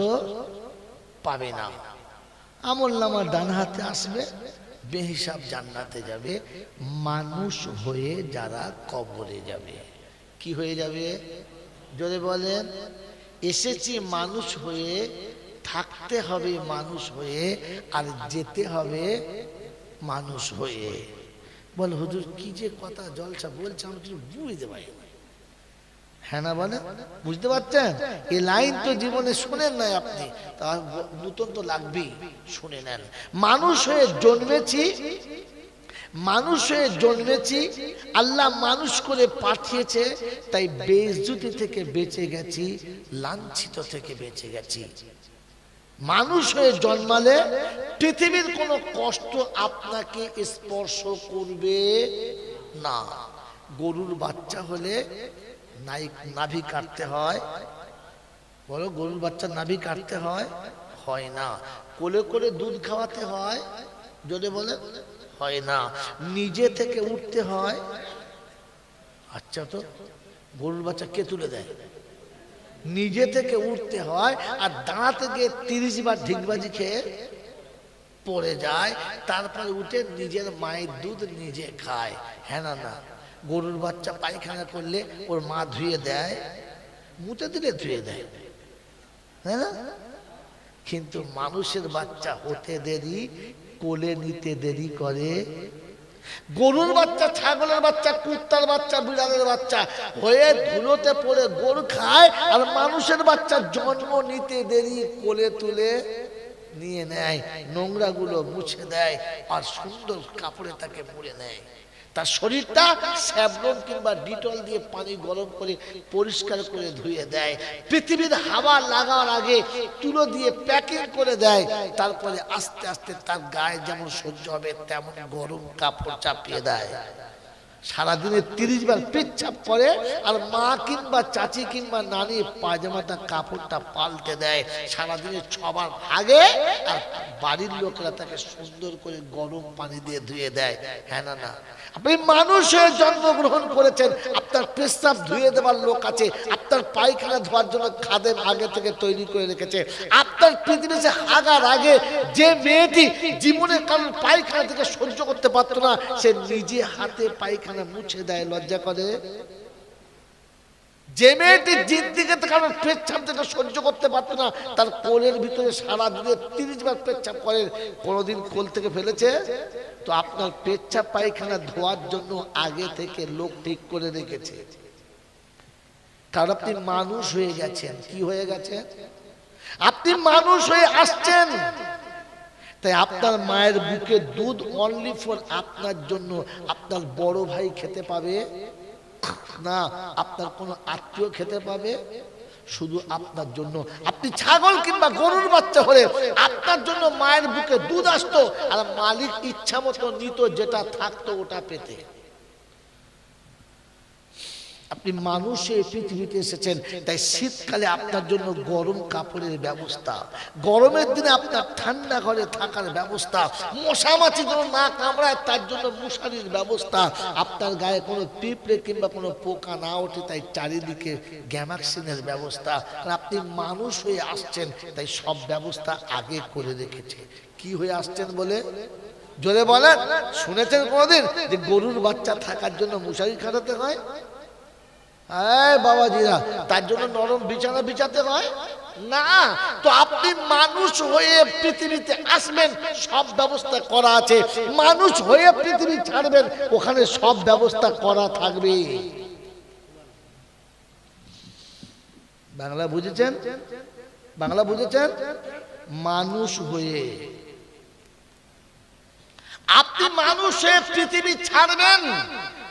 পাবে না, আমলনামা ডান হাতে আসবে, বেহিসাব জান্নাতে যাবে। মানুষ হয়ে যারা কবরে যাবে, কি হয়ে যাবে? যদি বলেন এসেছি মানুষ হয়ে, থাকতে হবে মানুষ হয়ে, আর যেতে হবে মানুষ হয়ে। বল হুজুর কি যে কথা জলসা বলছে, আমি কিছু বুঝতে পারি না। হ্যাঁ না বলে, বুঝতে পারছেন? এই লাইন তো জীবনে শুনেন নাই আপনি, তার নতুন তো লাগবেই, শুনে নেন। মানুষ হয়ে জন্মেছি, মানুষ হয়ে জন্মেছি, আল্লাহ মানুষ করে পাঠিয়েছে, তাই বেইজ্জতি থেকে বেঁচে গেছি, লাঞ্ছিত থেকে বেঁচে গেছি। মানুষ হয়ে জন্মালে পৃথিবীর কোনো কষ্ট আপনাকে স্পর্শ করবে না। গরুর বাচ্চা হলে নাভি কাটতে হয়, বলো গরুর বাচ্চা নাভি কাটতে হয়? হয় না। কোলে করে দুধ খাওয়াতে হয়? যদি বলে হয় না। নিজে থেকে উঠতে হয়? আচ্ছা, তো গরুর বাচ্চা কে তুলে দেয়? নিজে থেকে উঠতে হয়, আর দাঁড়াতে গিয়ে 30 বার ঢিকবাজি খেয়ে পড়ে যায়, তারপরে উঠে নিজের মায়ের দুধ নিজে খায়। হ্যাঁ না? না। গরুর বাচ্চা পায়খানা করলে ওর মা ধুয়ে দেয়, মুতে দিলে ধুয়ে দেয়, তাই না? কিন্তু মানুষের বাচ্চা হতে দেরি, কোলে নিতে দেরি করে। গরুর বাচ্চা, ছাগলের বাচ্চা, কুত্তার বাচ্চা, বিড়ালের বাচ্চা হয়ে ধুলোতে পড়ে গরু খায়, আর মানুষের বাচ্চা জন্ম নিতে দেরি, কোলে তুলে নিয়ে নেয়, নোংরা গুলো মুছে দেয়, আর সুন্দর কাপড়ে তাকে মুড়ে নেয়। তার শরীরটা স্যাভলন কিংবা ডিটল দিয়ে পানি গরম করে পরিষ্কার করে ধুয়ে দেয়, পৃথিবীর হাওয়া লাগার আগে তুলো দিয়ে প্যাকিং করে দেয়, তারপরে আস্তে আস্তে তার গায়ে যেমন সহ্য হবে তেমন গরম কাপড় চাপিয়ে দেয়। সারাদিনে 30 বার পেচ্ছাপ করে, আর মা কিংবা চাচি কিংবা নানি পায়জামাটা কাপড়টা পাল্টে দেয়, সারাদিনে 6 বার ভাগে, আর বাড়ির লোকেরা তাকে সুন্দর করে গরম পানি দিয়ে ধুয়ে দেয়। হ্যাঁ না না? আপনি মানুষ হয়ে জন্মগ্রহণ করেছেন, আপনার পেশাব ধুয়ে দেওয়ার লোক আছে, আপনার পায়খানা ধোয়ার জন্য খাদেম আগে থেকে তৈরি করে রেখেছে। আপনার পৃথিবীতে হাগার আগে যে মেয়েটি জীবনে কারণ পায়খানা থেকে সহ্য করতে পারতো না, সে নিজে হাতে পায়খানা মুছে দেয়, লজ্জা করে? যে মেয়েটি জিদ্দিকে কারণ পেচ্ছাপ থেকে সহ্য করতে পারতো না, তার কোলের ভিতরে সারা দিনে 30 বার পেচ্ছাপ করে, কোনোদিন কোল থেকে ফেলেছে? তো আপনার পেচ্ছাপ পায়খানা ধোয়ার জন্য আগে থেকে লোক ঠিক করে রেখেছে, কারণ আপনি মানুষ হয়ে গেছেন। কি হয়ে গেছেন? আপনি মানুষ হয়ে আসছেন। তাই আপনার মায়ের বুকে দুধ অনলি ফর আপনার জন্য। আপনার বড় ভাই খেতে পাবে না, আপনার কোনো আত্মীয় খেতে পাবে, শুধু আপনার জন্য। আপনি ছাগল কিংবা গরুর বাচ্চা হলে আপনার জন্য মায়ের বুকে দুধ আসতো, আর মালিক ইচ্ছা মতো নিত, যেটা থাকতো ওটা পেতে। আপনি মানুষে পৃথিবীতে এসেছেন, তাই শীতকালে আপনার জন্য গরম কাপড়ের ব্যবস্থা, গরমের দিনে আপনার ঠান্ডা ঘরে থাকার ব্যবস্থা, মশা মাছি যেন না কামড়ায় তার জন্য মশারির ব্যবস্থা, আপনার গায়ে কোনো পিঁপড়ে কিংবা কোনো পোকা না ওঠে তাই চারিদিকে গ্যামাক্সিনের ব্যবস্থা। আর আপনি মানুষ হয়ে আসছেন, তাই সব ব্যবস্থা আগে করে রেখেছে। কি হয়ে আসছেন বলে? জোরে বলেন। শুনেছেন কোনোদিন যে গরুর বাচ্চা থাকার জন্য মশারি খাটাতে হয়? বাবাজিরা, তার জন্য নরম বিছানা বিছাতে হয় না। তো আপনি মানুষ হয়ে পৃথিবীতে আসবেন, সব ব্যবস্থা করা আছে। মানুষ হয়ে পৃথিবী ছাড়বেন, ওখানে সব ব্যবস্থা করা থাকবে। বাংলা বুঝেছেন? বাংলা বুঝেছেন? মানুষ হয়ে আপনি মানুষ হয়ে পৃথিবী ছাড়বেন,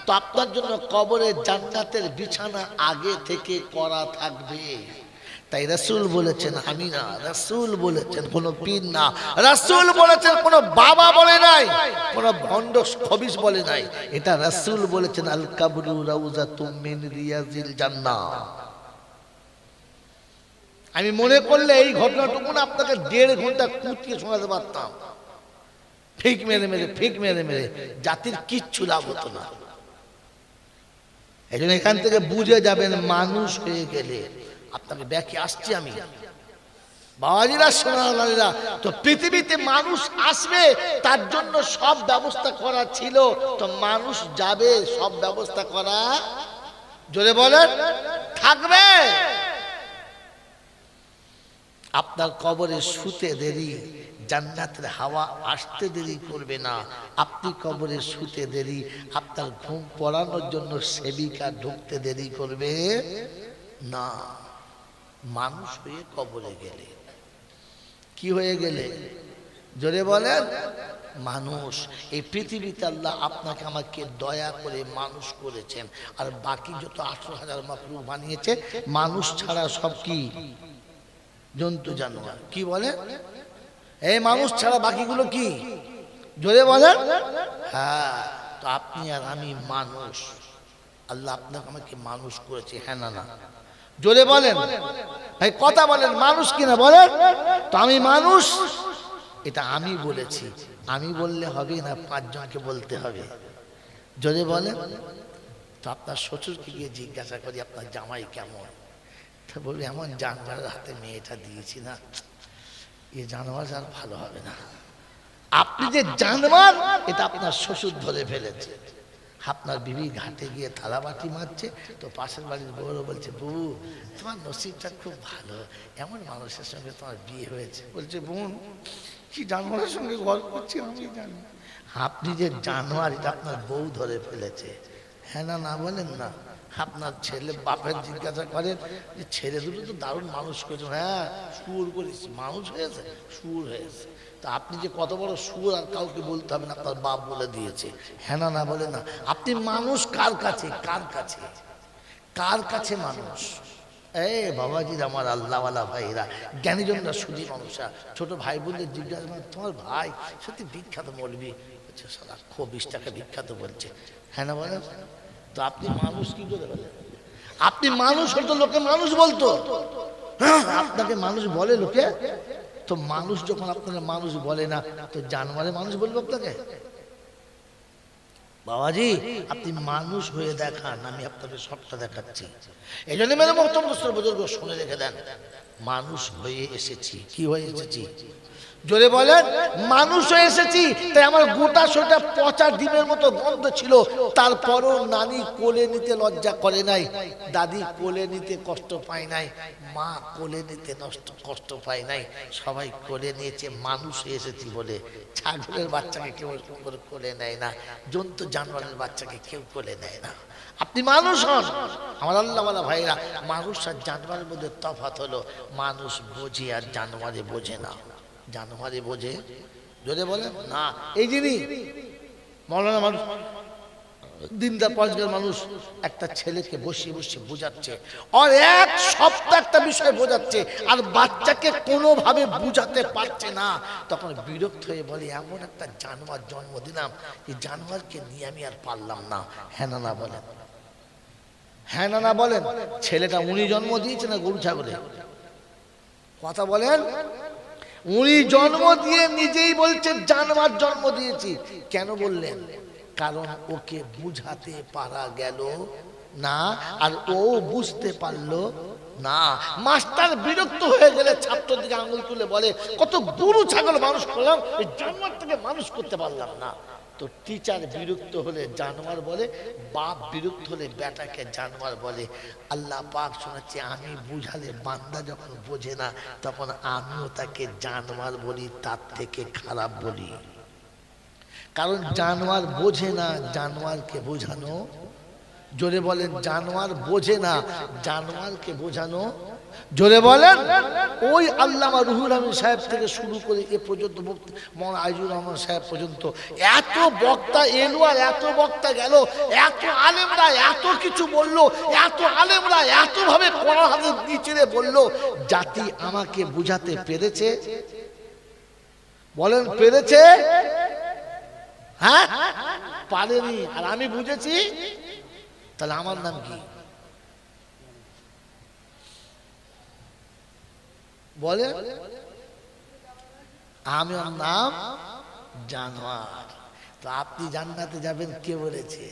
তো আপনার জন্য কবরে জান্নাতের বিছানা আগে থেকে করা থাকবে। তাই রাসূল বলেছেন, আমি না, রাসূল বলেছেন, কোনো পীর না, রাসূল বলেছেন, কোনো বাবা বলে নাই, কোনো ভণ্ড খবিস বলে নাই, এটা রাসূল বলেছেন। আল কাবরু রাউজাতুম মিন রিয়াজিল জান্নাহ। আমি মনে করলে এই ঘটনাটুকু না আপনাকে 1.5 ঘন্টা কুটিয়ে শোনাতে পারতাম, ফিক মেরে মেরে, ফিক মেরে মেরে, জাতির কিচ্ছু লাভ হতো না। এই জন্য এখান থেকে বুঝে যাবেন, মানুষ হয়ে গেলে আপনাকে ব্যাখ্যা আসছি আমি। বাবাজিরা, সোনারা, তো পৃথিবীতে মানুষ আসবে, তার জন্য সব ব্যবস্থা করা ছিল, তো মানুষ যাবে, সব ব্যবস্থা করা, জোরে বলেন, থাকবে। আপনার কবরে শুতে দেরি, জান্নাতের হাওয়া আসতে দেরি করবে না। আপনি কবরে শুতে দেরি, আপনার ঘুম পড়ানোর জন্য সেবিকা ঢুকতে দেরি করবে না। মানুষ হয়ে কবরে গেলে কি হয়ে গেলে? জোরে বলেন, মানুষ। এই পৃথিবীতে আল্লাহ আপনাকে আমাকে দয়া করে মানুষ করেছেন, আর বাকি যত 18,000 মাখলুক বানিয়েছে, মানুষ ছাড়া সব কি? জন্তু জানোয়ার। কি বলে? এই মানুষ ছাড়া বাকিগুলো কি? জোরে বলেন। হ্যাঁ, তো আপনি আর আমি মানুষ, আল্লাহ আপনাকে আমাকে মানুষ করেছে। হ্যাঁ না না? জোরে বলেন ভাই, কথা বলেন, মানুষ কিনা বলেন। তো আমি মানুষ, এটা আমি বলেছি। আমি বললে হবে না, 5 জনকে বলতে হবে। জোরে বলেন। তো আপনার শ্বশুরকে গিয়ে জিজ্ঞাসা করি, আপনার জামাই কেমন? তা বলবে, এমন জানোয়ারের হাতে মেয়েটা দিয়েছি না, এ জানোয়ার আর ভালো হবে না। আপনি যে জানোয়ার, এটা আপনার শ্বশুর ধরে ফেলেছে। আপনার বিবি ঘাটে গিয়ে থালা বাটি মারছে, তো পাশের বাড়ির বউরা বলছে, বউ তোমার নসিবটা খুব ভালো, এমন মানুষের সঙ্গে তোমার বিয়ে হয়েছে। বলছে, বোন কি জানোয়ারের সঙ্গে গল্প করছি আমি জানি। আপনি যে জানোয়ার, এটা আপনার বউ ধরে ফেলেছে। হ্যাঁ না না বলেন না? আপনার ছেলে বাপের জিজ্ঞাসা করেন যে ছেলে দুটো তো দারুণ মানুষ করেছে। হ্যাঁ, সুর করেছি, মানুষ হয়েছে, সুর হয়েছে। তা আপনি যে কত বড় সুর আর কাউকে বলতে হবে না, আপনার বাপ বলে দিয়েছে। হ্যাঁ না না বলে না? আপনি মানুষ কার কাছে? কার কাছে? কার কাছে মানুষ? এই বাবাজির, আমার আল্লাহওয়ালা ভাইরা, জ্ঞানীজনরা, সুধী মানুষরা, ছোট ভাই বোনদের জিজ্ঞাসা, তোমার ভাই সত্যি বিখ্যাত মৌলবি, বলছে সালা খো 20 টাকা বিখ্যাত বলছে, হ্যাঁ না বলেন? তো আপনি মানুষ কি করে বলেন? আপনি মানুষ হতো লোকে মানুষ বলতো, হ্যাঁ আপনাকে মানুষ বলে লোকে। তো মানুষ যখন আপনাকে মানুষ বলে না, তো জানোয়ারে মানুষ বলবে আপনাকে? বাবাজি আপনি মানুষ হয়ে দেখান, আমি আপনাকে সবটা দেখাচ্ছি। এই জন্য মেরে মহতরম বুজুর্গ শুনে রেখে দেন, মানুষ হয়ে এসেছি। কি হয়ে এসেছি? জোরে বলেন, মানুষ হয়ে এসেছি। তাই আমার গোটা শরীরটা পচা ডিমের মতো গন্ধ ছিল, তারপরও নানি কোলে নিতে লজ্জা করে নাই, দাদি কোলে নিতে কষ্ট পায় নাই, মা কোলে নিতে কষ্ট পায় নাই, সবাই কোলে নিয়েছে মানুষ হয়ে এসেছি বলে। ছাগলের বাচ্চাকে কেউ কোলে নেয় না, জন্তু জানোয়ারের বাচ্চাকে কেউ কোলে নেয় না। আপনি মানুষ হন। আমার আল্লাহওয়ালা ভাইরা, মানুষ আর জানোয়ারের মধ্যে তফাৎ হলো, মানুষ বোঝে আর জানোয়ারে বোঝে না। জানোয়ারে বোঝে? যদি বলেন না, এই জিনিস মৌলানা মানুষ দিনদার পরেজগার মানুষ একটা ছেলেকে বসিয়ে বসিয়ে বোঝাচ্ছে, আর এক সপ্তাহ একটা বিষয় বোঝাচ্ছে, আর বাচ্চাকে কোনোভাবে বুঝাতে পারছে না। তখন বিরক্ত হয়ে বলে, এমন একটা জানোয়ার জন্ম দিলাম, এই জানোয়ারকে নিয়ে আমি আর পারলাম না। হ্যাঁ না বলেন? হ্যাঁ না বলেন? ছেলেটা উনি জন্ম দিয়েছে না গরু ছাগলে? কথা বলেন। উনি জন্ম দিয়ে নিজেই বলছে জানোয়ার জন্ম দিয়েছি। কেন বললেন? কারণ ওকে বুঝাতে পারা গেল না, আর ও বুঝতে পারলো না। মাস্টার বিরক্ত হয়ে গেলে ছাত্রের দিকে আঙুল তুলে বলে, কত গরু ছাগল মানুষ করলাম, এই জানোয়ারটাকে মানুষ করতে পারলাম না। তো টিচার বিরক্ত হলে জানোয়ার বলে, বাপ বিরক্ত হলে বেটাকে জানোয়ার বলে। আল্লাহ পাক শোনাচ্ছে, আমি বুঝালে বান্দা যখন বোঝে না, তখন আমিও তাকে জানোয়ার বলি, তার থেকে খারাপ বলি। কারণ জানোয়ার বোঝে না, জানোয়ারকে বোঝানো। জোরে বলেন, জানোয়ার বোঝে না, জানোয়ারকে বোঝানো। জোরে বলেন। ওই আল্লামা রুহুল আমিন সাহেব থেকে শুরু করে এ পর্যন্ত মৌলানা আইজুর রহমান সাহেব পর্যন্ত এত বক্তা এলো আর এত বক্তা গেল, এত আলেমরা এত কিছু বললো, এত আলেমরা এত ভাবে কোরআন হাদিস নিচে বললো। জাতি আমাকে বুঝাতে পেরেছে? বলেন পেরেছে? হ্যাঁ পারেনি। আর আমি বুঝেছি, তাহলে আমার নাম কি? বলে, আমার নাম জানোয়ার। তো আপনি জান্নাতে যাবেন কে বলেছে?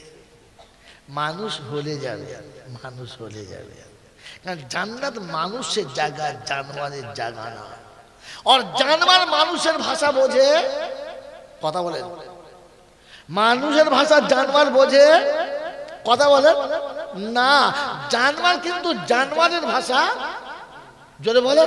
মানুষ হলে যাবে, মানুষ হলে যাবে। কারণ জান্নাত মানুষের জায়গা, জানোয়ারের জায়গা না। আর জানোয়ার মানুষের ভাষা বোঝে। কথা বলেন, মানুষের ভাষা জানোয়ার বোঝে? কথা বলেন না। জানোয়ার কিন্তু জানোয়ারের ভাষা জোরে বলে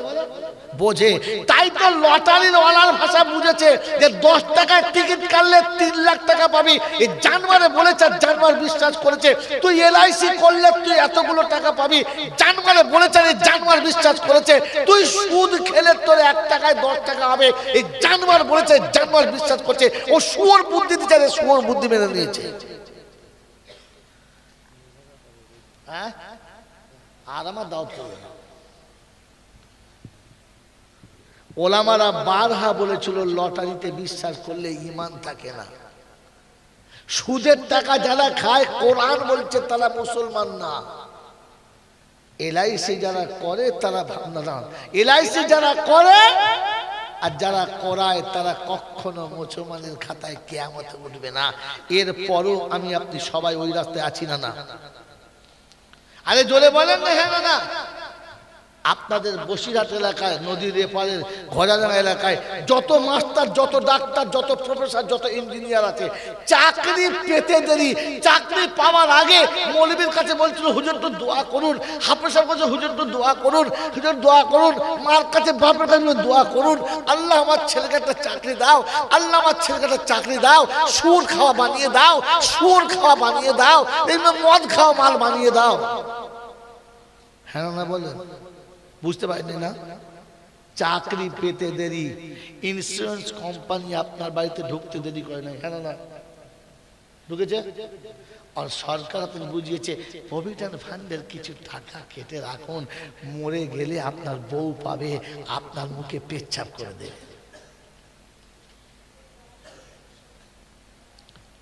বোঝে। তাই তো লটারির ওয়ালার ভাষা বুঝেছে যে 10 টাকার টিকিট কাটলে 3 লাখ টাকা পাবি। এই জানোয়ারে বলেছে, জানোয়ার বিশ্বাস করেছে। তুই এলআইসি করলে তুই এতগুলো টাকা পাবি, জানোয়ারে বলেছে, এই জানোয়ার বিশ্বাস করেছে। তুই সুদ খেলে তোর 1 টাকায় 10 টাকা হবে, এই জানোয়ার বলেছে, জানোয়ার বিশ্বাস করছে। ও শুয়োর বুদ্ধি দিচ্ছে, শুয়োর বুদ্ধি মেনে নিয়েছে। হ্যাঁ, আর আমার দাওয়াত করবে না। ওলামারা বারহা বলেছিল, লটারিতে বিশ্বাস করলে ঈমান থাকে না। সুদের টাকা যারা খায়, কোরআন বলছে তারা মুসলমান না। এলআইসি যারা করে তারা ভাবনা, এলআইসি যারা করে আর যারা করায় তারা কখনো মুসলমানের খাতায় কিয়ামতে উঠবে না। এরপরও আমি আপনি সবাই ওই রাস্তায় আছি না? না আরে জোরে বলেন না। হ্যাঁ না। আপনাদের বসিরহাট এলাকায়, নদীর এপারের ঘোড়াডাঙ্গা এলাকায় যত মাস্টার, যত ডাক্তার, যত প্রফেসর, যত ইঞ্জিনিয়ার আছে, চাকরি পেতে দেরি, চাকরি পাওয়ার আগে মৌলবীর কাছে বলছিল, হুজুর তো দোয়া করুন। হাফেজের কাছে, হুজুর তো দোয়া করুন, হুজুর দোয়া করুন। মার কাছে, বাপের কাছে দোয়া করুন, আল্লাহ আমার ছেলেকে একটা চাকরি দাও, আল্লাহ আমার ছেলেকে একটা চাকরি দাও, সুর খাওয়া বানিয়ে দাও, সুর খাওয়া বানিয়ে দাও, এমনি মদ খাওয়া মাল বানিয়ে দাও। হ্যাঁ না বলেন? বুঝতে পারেনি না? চাকরি পেতে দেরি, ইন্স্যুরেন্স কোম্পানি আপনার বাড়িতে ঢুকতে দেরি করে না। হ্যাঁ না ঢুকেছে? আর সরকার আপনি বুঝিয়েছে, প্রভিডেন্ট ফান্ডের কিছু টাকা কেটে রাখুন, মরে গেলে আপনার বউ পাবে, আপনার মুখে পেচ্ছাপ করে দেবে।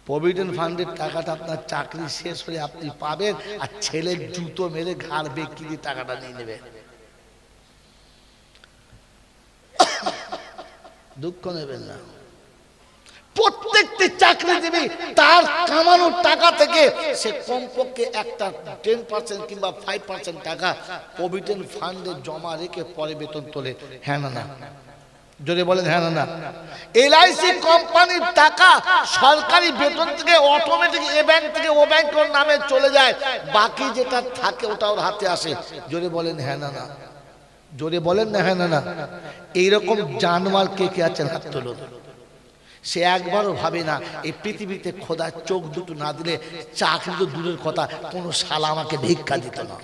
প্রভিডেন্ট ফান্ডের টাকাটা আপনার চাকরি শেষ হলে আপনি পাবেন, আর ছেলের জুতো মেরে ঘাড় বেঁকিয়ে দিয়ে টাকাটা নিয়ে নেবে। দুঃখ নেবেন না। প্রত্যেকটি চাকরিজীবী তার কামানোর টাকা থেকে সে কমপক্ষে একটা 10% কিংবা 5% টাকা প্রভিডেন্ট ফান্ডে জমা রেখে পরে বেতন তোলে। হ্যাঁ না না? জোরে বলেন হ্যাঁ না না? এলআইসি কোম্পানির টাকা সরকারি বেতন থেকে অটোমেটিক এ ব্যাংক থেকে ও ব্যাংকের নামে চলে যায়, বাকি যেটা থাকে ওটা ওর হাতে আসে। জোরে বলেন হ্যাঁ না না? জোরে বলেন না হ্যাঁ না না? এইরকম জানমাল কে কে আছেন হাত তুলুন। সে একবারও ভাবে না এই পৃথিবীতে খোদা চোখ দুটো না দিলে চাকরি তো দূরের কথা, কোনো শালা আমাকে ভিক্ষা দিত না।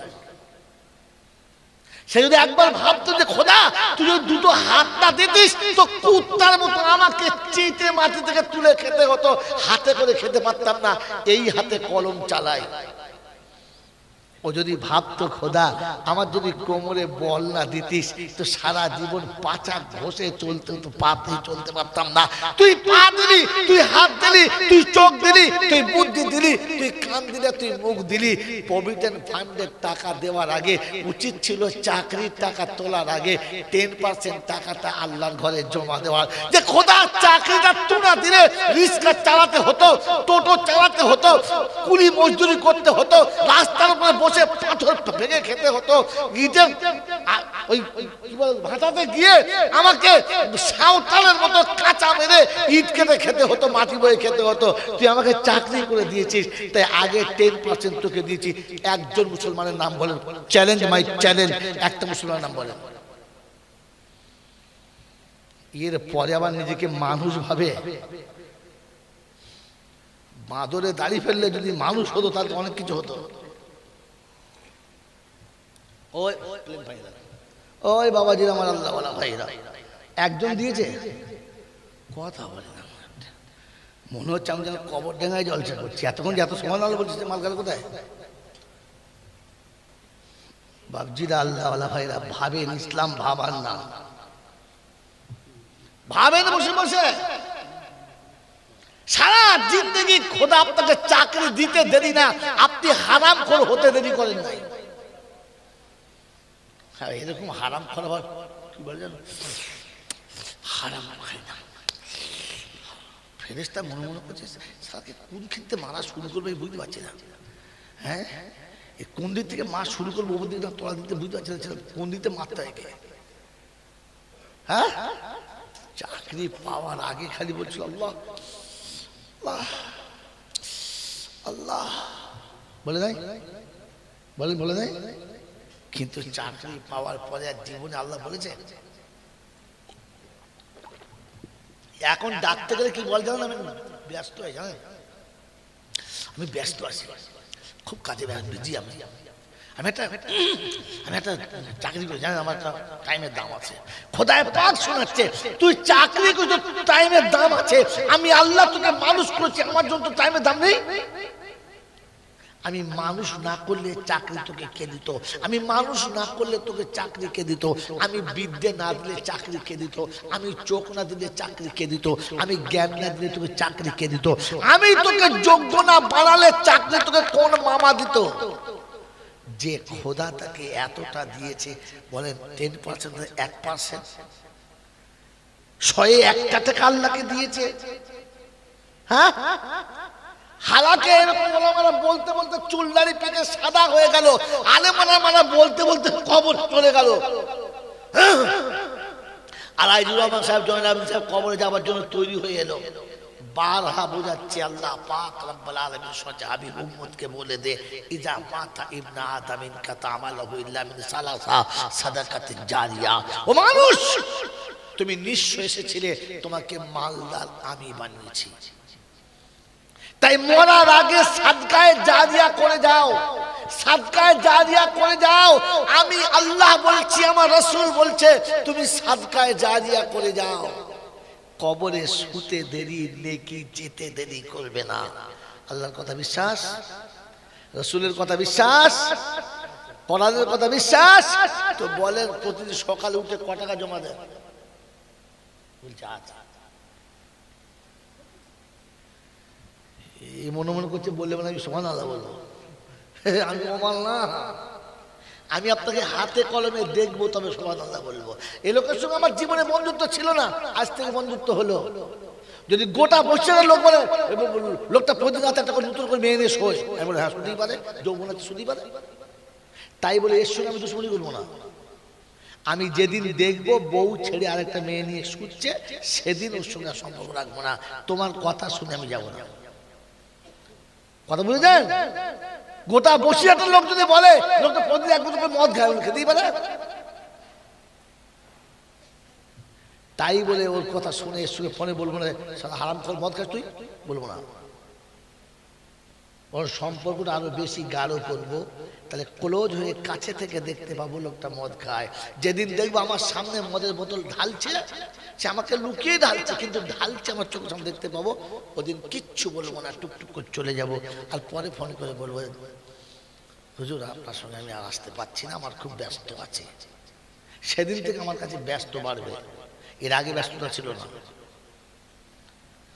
সে যদি একবার ভাবতো যে খোদা তুই যদি দুটো হাতটা দিতিস তো কুত্তার মতো আমাকে চিটে মাটি থেকে তুলে খেতে হতো, হাতে করে খেতে পারতাম না, এই হাতে কলম চালাই। ও যদি ভাবতো খোদা আমার যদি কোমরে বল না দিতিস তো সারা জীবন পাচা ঘষে চলতে হতো, পাতে চলতে পারতাম না। তুই পা দিলি, তুই হাত দিলি, তুই চোখ দিলি, তুই বুদ্ধি দিলি, তুই কান দিলি, তুই মুখ দিলি। প্রভিডেন্ট ফান্ডের টাকা দেওয়ার আগে উচিত ছিল চাকরির টাকা তোলার আগে 10% টাকাটা আল্লাহর ঘরে জমা দেওয়ার। যে খোদা চাকরিটা তুলে দিলে রিক্সা চালাতে হতো, টোটো চালাতে হতো, কুলি মজদুরি করতে হতো, রাস্তার উপরে বসে পাথর ভেঙে খেতে হতো, ইটের ওই ভাটাতে গিয়ে আমাকে সাঁওতালের মতো কাঁচা মেরে ইট কেটে খেতে হতো, মাটি বয়ে খেতে হতো। তুই আমাকে চাকরি করে দিয়েছিস, তাই আগে 10% তোকে দিয়েছি। একজন মুসলমানের নাম বলেন, চ্যালেঞ্জ মাই চ্যালেঞ্জ, একটা মুসলমানের নাম বলেন। এর পরে আবার নিজেকে মানুষ ভাবে। বাঁদরে দাড়ি ফেললে যদি মানুষ হতো তাহলে অনেক কিছু হতো। ওই বাবাজির আমার আল্লাহ ভাইরা একজন দিয়েছে, কথা বলে না, মনে হচ্ছে আমি যেন কবর ডেঙ্গায় জলসা করছি। এতক্ষণ এত সময় নাহলে বলছি মালগাল কোথায়? বাবজিরা আল্লাহ ভাইরা ভাবেন, ইসলাম ভাবার না, ভাবেন বসে বসে। সারা জিন্দগি খোদা আপনাকে চাকরি দিতে দেরি না, আপনি হারাম খোর হতে দেরি করেন নাই। এরকম হারাম খাবার কি বলে জানো, হারাম খাই না। ফেরেশতা মনে মনে করছে সারাকে কোন ক্ষেত্রে মারা শুরু করবে বুঝতে পারছি না। হ্যাঁ, কোন দিক থেকে মাছ শুরু করবো, ওপর দিকে তোলা দিতে বুঝতে পারছি না, কোন দিকে মারতে হয়। হ্যাঁ, চাকরি পাওয়ার আগে খালি বলছিল আল্লাহ আল্লাহ আল্লাহ, বলে নাই? বলেন বলে নাই? কিন্তু চাকরি পাওয়ার পরে জীবনে আল্লাহ বলেছে। এখন ডাকতে গেলে কি বল জানেন, আমি ব্যস্ত হয়ে জানেন, আমি ব্যস্ত আছি, খুব কাজে বিজি। আমি একটা চাকরি করি জানেন, আমার একটা টাইমের দাম আছে। খোদায় পাক শোনাচ্ছে তুই চাকরি করি, টাইমের দাম আছে। আমি আল্লাহ তোকে মানুষ করেছি, আমার জন্য তো টাইমের দাম নেই। আমি মানুষ না করলে চাকরি তোকে কে দিত? আমি মানুষ না করলে তোকে চাকরি কে দিত? আমি বিদ্যে না দিলে চাকরি কে দিত? আমি চোখ না দিলে চাকরি কে দিত? আমি জ্ঞান না দিলে তোকে চাকরি কে দিত? আমি তোকে যোগ্য না বাড়ালে চাকরি তোকে কোন মামা দিত? যে খোদা তাকে এতটা দিয়েছে, বলেন 10% 1%, 101টা টাকা আল্লাহকে দিয়েছে। হ্যাঁ, হালাকে এরকম ওলামারা বলতে বলতে চুলদাড়ি পেকে সাদা হয়ে গেল, আলেমারা বলতে বলতে কবর চলে গেল। আর আইজুর রহমান সাহেব, জয়নাল আবেদিন সাহেব কবরে যাওয়ার জন্য তৈরি হয়ে এলো। বারহা বোঝাচ্ছে আল্লাহ পাক রব্বুল আলামিন সজাবি উম্মতকে বলে দে, ইজা মাতা ইবনা আদামিন কাতা আমালহু ইল্লা মিন সালাসা সাদাকাতিন জারিয়া। ও মানুষ, তুমি নিঃস্ব এসেছিলে, তোমাকে মালদার আমি বানিয়েছি, তাই মরার আগে সাদকায়ে জারিয়া করে যাও, সাদকায়ে জারিয়া করে যাও। আমি আল্লাহ বলছি, আমার রাসূল বলছে তুমি সাদকায়ে জারিয়া করে যাও। কবরে শুতে দেরি, নেকি যেতে দেরি করবে না। আল্লাহর কথা বিশ্বাস, রাসূলের কথা বিশ্বাস, কোরআনের কথা বিশ্বাস। তো বলেন প্রতিদিন সকালে উঠে ক টাকা জমা দেন? বলছে আচ্ছা, এই মনে মনে করছে, বললে মানে আমি সুবহানাল্লাহ বলবো। আমি ওমাল না, আমি আপনাকে হাতে কলমে দেখবো তবে সুবহানাল্লাহ বলবো। এই লোকের সঙ্গে আমার জীবনে বন্ধুত্ব ছিল না, আজ থেকে বন্ধুত্ব হলো। যদি গোটা বছরের লোক বলে লোকটা প্রতিদিন রাতে একটা করে নতুন করে মেয়ে নিয়ে শোয়, আমি বলে হ্যাঁ শুনতেই পারে, যৌবন আছে শুনতেই পারে, তাই বলে এর সঙ্গে আমি দুশ্মনী করবো না। আমি যেদিন দেখবো বউ ছেড়ে আরেকটা মেয়ে নিয়ে শুচ্ছে, সেদিন ওর সঙ্গে সম্পর্ক রাখবো না। তোমার কথা শুনে আমি যাবো না। কথা বুঝেছেন? গোটা বসিরহাটের লোক যদি বলে লোকটা প্রতিদিন এক বোতল করে মদ খায়, খেতেই পারে, তাই বলে ওর কথা শুনে এর সঙ্গে ফোনে বলবো না সারা হারাম করে মদ খাস তুই, বলবো না। ওর সম্পর্কটা আরো বেশি গাঢ় করবো, তাহলে ক্লোজ হয়ে কাছে থেকে দেখতে পাবো লোকটা মদ খায়। যেদিন দেখবো আমার সামনে মদের বোতল ঢালছে, সে আমাকে লুকিয়ে ঢালছে কিন্তু ঢালছে, আমার চোখের সামনে দেখতে পাবো, ওদিন কিচ্ছু বলবো না, টুকটুক করে চলে যাব। আর পরে ফোন করে বলবো হুজুর আপনার সঙ্গে আমি আর আসতে পারছি না, আমার খুব ব্যস্ত আছে। সেদিন থেকে আমার কাছে ব্যস্ত বাড়বে, এর আগে ব্যস্ততা ছিল না।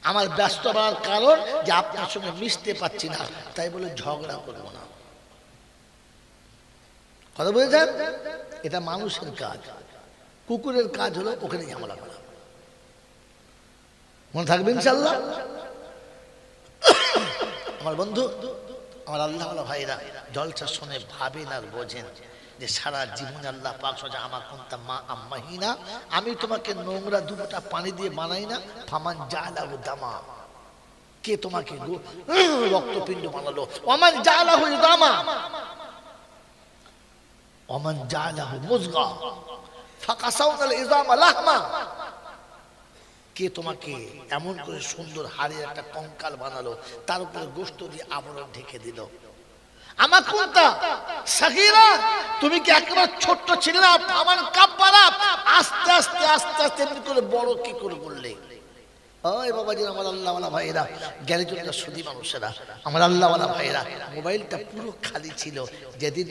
আমার ব্যস্ত বাড়ার কারণ যে আপনার সঙ্গে মিশতে পারছি না, তাই বলে ঝগড়া করবো না। কথা বুঝেছেন? এটা মানুষের কাজ, কুকুরের কাজ হলো ওখানে ঝামেলা করা। মনে থাকবে ইনশাআল্লাহ। আমার বন্ধু, আমার আল্লাহ ভাইরা জলসা শুনে ভাবেন আর বোঝেন যে সারা জীবনে আল্লাহ পাক সোজা আমার কোনটা মা আম্মাহিনা, আমি তোমাকে নোংরা দুটা পানি দিয়ে বানাই না। ফামান জালাহু দামা, কে তোমাকে রক্তপিণ্ড বানালো? ওমান জালাহু দামা ওমান জালাহু মুজগা ফাকাসাউনাল ইজামা লাহমা, কে তোমাকে এমন করে সুন্দর হাড়ের একটা কঙ্কাল বানালো, তার উপরে গোশত দিয়ে আবরণ ঢেকে দিল। আমার কোনটা সাগীরা, তুমি কি একেবারে ছোট্ট ছিলে না? আমার কাব্বারা আস্তে আস্তে আস্তে আস্তে এমনি করে বড় কি করে বললে? ওই বাবাজি, আমার আল্লাহওয়ালা ভাইরা, জ্ঞানীজনরা সুধী মানুষেরা, আমার আল্লাহওয়ালা ভাইরা, মোবাইলটা পুরো খালি ছিল। যেদিন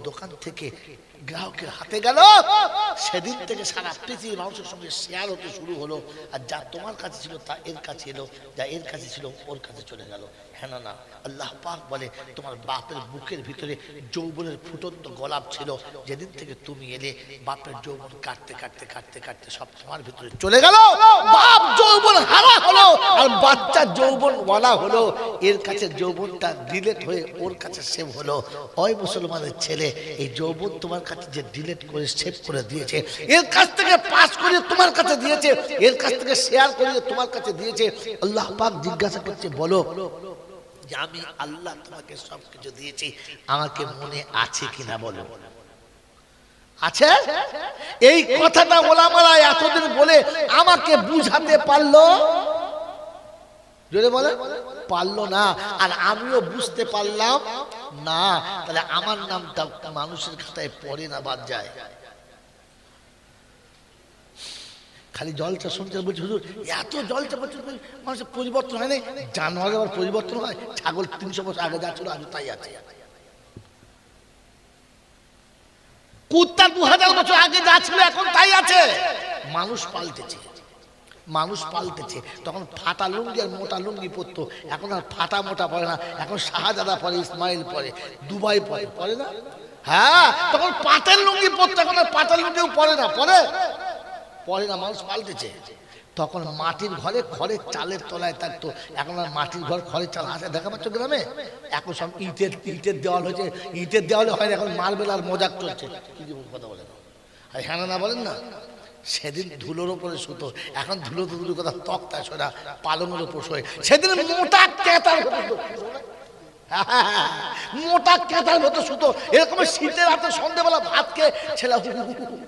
দোকান থেকে গ্রাহকের হাতে গেল, সেদিন থেকে সারা পৃথিবীর মানুষের সঙ্গে শেয়ার হতে শুরু হলো। আর যা তোমার কাছে ছিল তা এর কাছে এলো, যা এর কাছে ছিল ওর কাছে চলে গেল। হ্যাঁ না? আল্লাহ পাক বলে তোমার বাপের বুকের ভিতরে যৌবনের ফুটন্ত গোলাপ ছিল, যেদিন থেকে তুমি এলে বাপের যৌবন কাটতে কাটতে কাটতে কাটতে সব তোমার ভিতরে চলে গেল। বাপ যৌবন হারা হলো আর বাচ্চা যৌবন ওয়ালা হলো। এর কাছে যৌবনটা ডিলেট হয়ে ওর কাছে সেভ হলো। ওই মুসলমানের ছেলে, এই যৌবন তোমার কাছে যে ডিলেট করে সেভ করে দিয়েছে, এর কাছ থেকে পাস করে তোমার কাছে দিয়েছে, এর কাছ থেকে শেয়ার করে তোমার কাছে দিয়েছে। আল্লাহ পাক জিজ্ঞাসা করছে, বলো যে আমি আল্লাহ তোমাকে সবকিছু দিয়েছি, আমাকে মনে আছে কিনা বলো? আছে? এই কথাটা ওলামারা এতদিন বলে আমাকে বুঝাতে পারলো? জোরে বলে পারলো না। আর আমিও বুঝতে পারলাম না। তাহলে আমার নামটা মানুষের খাতায় পড়ে না, বাদ যায়। খালি জলটা শুনতে বলছি হুজুর এত জলটা বলছে, মানুষের পরিবর্তন হয় নাই? জানোয়ার আবার পরিবর্তন হয়? ছাগল 300 বছর আগে যা ছিল আজ তাই আছে। কুত্তা 2000 বছর আগে যা ছিল এখন তাই আছে। মানুষ পাল্টেছে, মানুষ পাল্টেছে। তখন ফাটা লুঙ্গি আর মোটা লুঙ্গি পরতো, এখন আর ফাটা মোটা পরে না। এখন শাহজাদা পরে, ইসমাইল পরে, দুবাই পরে, পরে না? হ্যাঁ, তখন পাটের লুঙ্গি পরতো, এখন আর পাটের লুঙ্গিও পরে না। পরে পরে না, মানুষ পাল্টেছে। তখন মাটির ঘরে খড়ের চালের তলায় থাকতো, এখন আর মাটির ঘর খড়ের চাল আছে দেখা পাচ্ছ গ্রামে? এখন সব ইটের দেওয়াল হয়েছে। ইটের দেওয়ালে হয়, এখন মার্বেল আর মজাক চলছে। কি কথা বলে না? আর হ্যাঁ না বলেন না? সেদিন ধুলোর ওপরে শুতো, এখন ধুলো ধুলো কথা তক্তা সোনা পালনের ওপর শোয়। সেদিন মোটা কেতার মোটা কেতার মতো শুতো। এরকম শীতের রাতে সন্ধ্যেবেলা ভাত খেয়ে ছেলে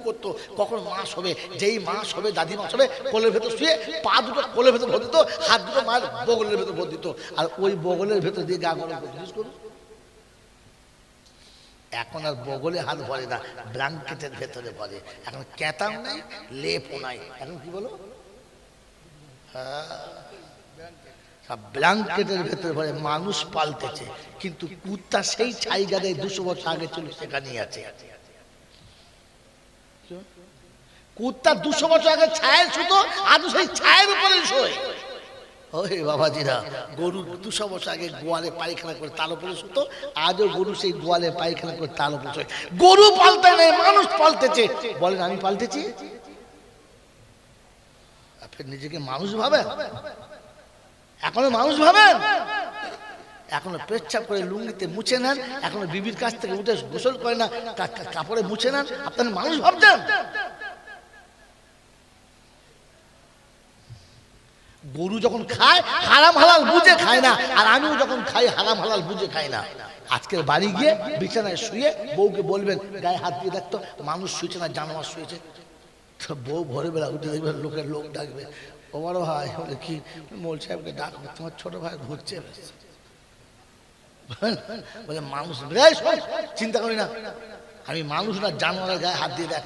করতো, কখন মাস হবে। যেই মাস হবে, দাদি মাস হবে, কোলের ভেতর শুয়ে পা দুটো কোলের ভেতর ভর দিত, হাত দুটো মায়ের বগলের ভেতর ভর দিত, আর ওই বগলের ভেতর দিয়ে গা গরম করতো। এখন আর বগলে হাত ভরে না, ব্ল্যাঙ্কেটের ভেতরে ভরে। এখন কেতাও নাই, লেপও নাই, এখন কি বলো? ব্ল্যাঙ্কেটের ভেতরে ভরে। মানুষ পাল্টেছে, কিন্তু কুত্তা সেই জায়গা দেয় 200 বছর আগে ছিল সেখানেই আছে। কুত্তা 200 বছর আগে ছায়ের শুতো, আজ সেই ছায়ের উপরে শোয়। ওই বাবাজিরা, গরু 200 বছর আগে গোয়ালে পায়খানা করে তার উপরে শুতো, আজও গরু সেই গোয়ালে পায়খানা করে তার উপরে শুয়ে। গরু পাল্টে নেই, মানুষ পাল্টেছে। বলেন আমি পাল্টেছি? আপনি নিজেকে মানুষ ভাবেন? এখনো মানুষ ভাবেন? এখনো পেচ্ছাপ করে লুঙ্গিতে মুছে নেন, এখনো বিবির কাছ থেকে উঠে গোসল করে না, কাপড়ে মুছে নেন, আপনারা মানুষ ভাবছেন? গরু যখন খায় হারাম হালাল বুঝে খায় না, আর আমিও যখন খাই হারাম হালাল বুঝে খাই না। আজকের বাড়ি গিয়ে বিছানায় শুয়ে বউকে বলবেন গায়ে হাত দিয়ে দেখতো মানুষ শুয়েছে না জানোয়ার শুয়েছে। বউ ভোরবেলা উঠে দেখবেন লোকের লোক ডাকবে, ও বড় ভাই বলে কি, মোল সাহেবকে ডাকবে, তোমার ছোট ভাই ঘুরছে। বলে মানুষ, চিন্তা করি না আমি মানুষ না, জানোয়ারের গায়ে হাত দিয়ে দেখ।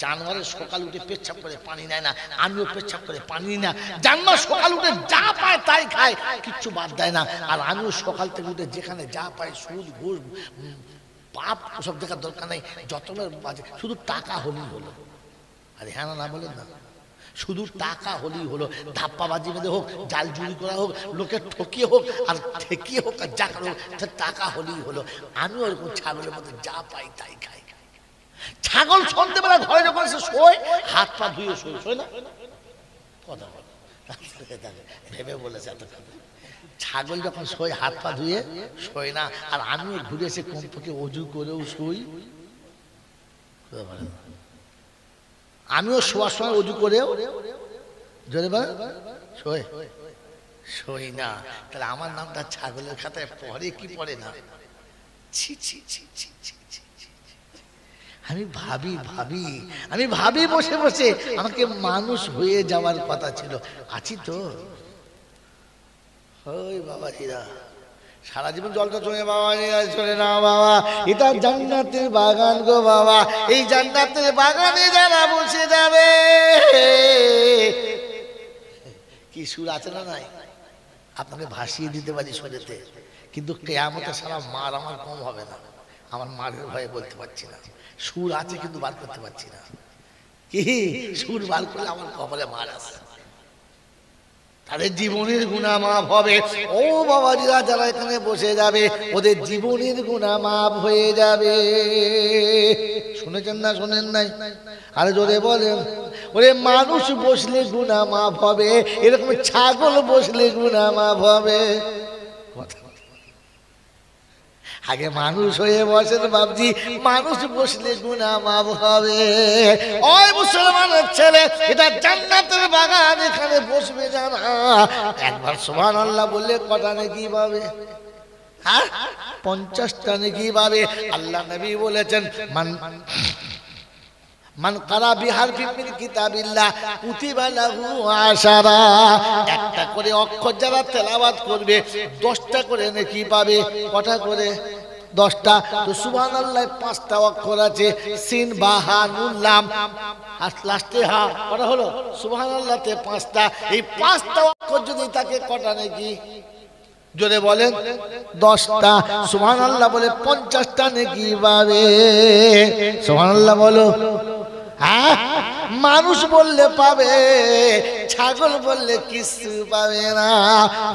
জানোয়ারের সকাল উঠে পেচ্ছাপ করে পানি নেয় না, আমিও পেচ্ছাপ করে পানি নিই না। জানোয়ার সকাল উঠে যা পায় তাই খায়, কিচ্ছু বাদ দেয় না। আর আমিও সকাল থেকে উঠে যেখানে যা পাই, সুদ ঘুষ পাপ ওসব দেখার দরকার নেই, যত বাজে, শুধু টাকা হলেই হলো। আরে হ্যাঁ না বলেন না, শুধু টাকা হলেই হলো। ধাপ্পাবাজি মেয়েদের হোক, জাল চুরি করা হোক, লোকে ঠকিয়ে হোক আর ঠেকিয়ে হোক আর যা হোক, টাকা হলেই হলো। আমিও ওরকম ছাগলের মধ্যে যা পাই তাই খাই। ছাগল সন্ধ্যেবেলা ঘরে যখন সে শোয়, হাত পা ধুয়ে শোয় না, কথা বলে ভেবে বলেছে এত কথা। ছাগল যখন শোয় হাত পা ধুয়ে শোয় না, আর আমিও ঘুরে এসে কমপক্ষে অজু করেও শুই। আমিও শোয়ার সময় অজু করেও জোরে বল শোই না। তাহলে আমার নামটা ছাগলের খাতায় পড়ে কি পড়ে না? ছি ছি ছি ছি ছি। আমি ভাবি বসে বসে আমাকে মানুষ হয়ে যাওয়ার কথা ছিল, আছি তো। ওই বাবাজিরা সারা জীবন জলটা চলে, বাবা চলে না বাবা, এটা জান্নাতের বাগান গো বাবা। এই জান্নাতের বাগানে যারা বসে যাবে, কি সুর আছে না নাই? আপনাকে ভাসিয়ে দিতে পারি শরীরেতে, কিন্তু কেয়ামতে সারা মার আমার কম হবে না। আমার মারের ভয়ে বলতে পারছি না, সুর আছে কিন্তু বার করতে পারছি না। কি সুর বার করলে আমার কপালে মার আছে, তাদের জীবনের গুনাহ মাফ হবে। ও বাবাজিরা যারা এখানে বসে যাবে, ওদের জীবনের গুনাহ মাফ হয়ে যাবে। শুনেছেন না শোনেন নাই? আরে জোরে বলেন। ওরে মানুষ বসলে গুনাহ মাফ হবে, এরকম ছাগল বসলে গুনাহ মাফ হবে। আগে মানুষ হয়ে বসেন বাবজি, মানুষ বসলে গুনাহ মাফ হবে। ওই মুসলমানের ছেলে, এটা জান্নাতের বাগান, এখানে বসবে যারা, একবার সুবহানাল্লাহ বললে কটা নেকি পাবে? 50টা নেকি পাবে। আল্লাহ নবী বলেছেন, মান কারা বিহারফিন মিন কিতাবিল্লাহ কুতিবা লাহু আশারা, একটা করে অক্ষর যারা তেলাওয়াত করবে 10টা করে নেকি পাবে। কটা করে? 10টা। তো সুবহানাল্লাহ 5টা অক্ষর আছে, সিন বা হা নুন লাম, আর লাস্টে হা। কটা হলো? সুবহানাল্লাহতে 5টা। এই 5টা অক্ষর যদি থাকে কটা নেকি? জোরে বলেন। 10টা। সুবহানাল্লাহ বলে 50টা নেকি পাবে। সুবহানাল্লাহ বলো। হ্যাঁ, মানুষ বললে পাবে, ছাগল বললে কিছু পাবে না।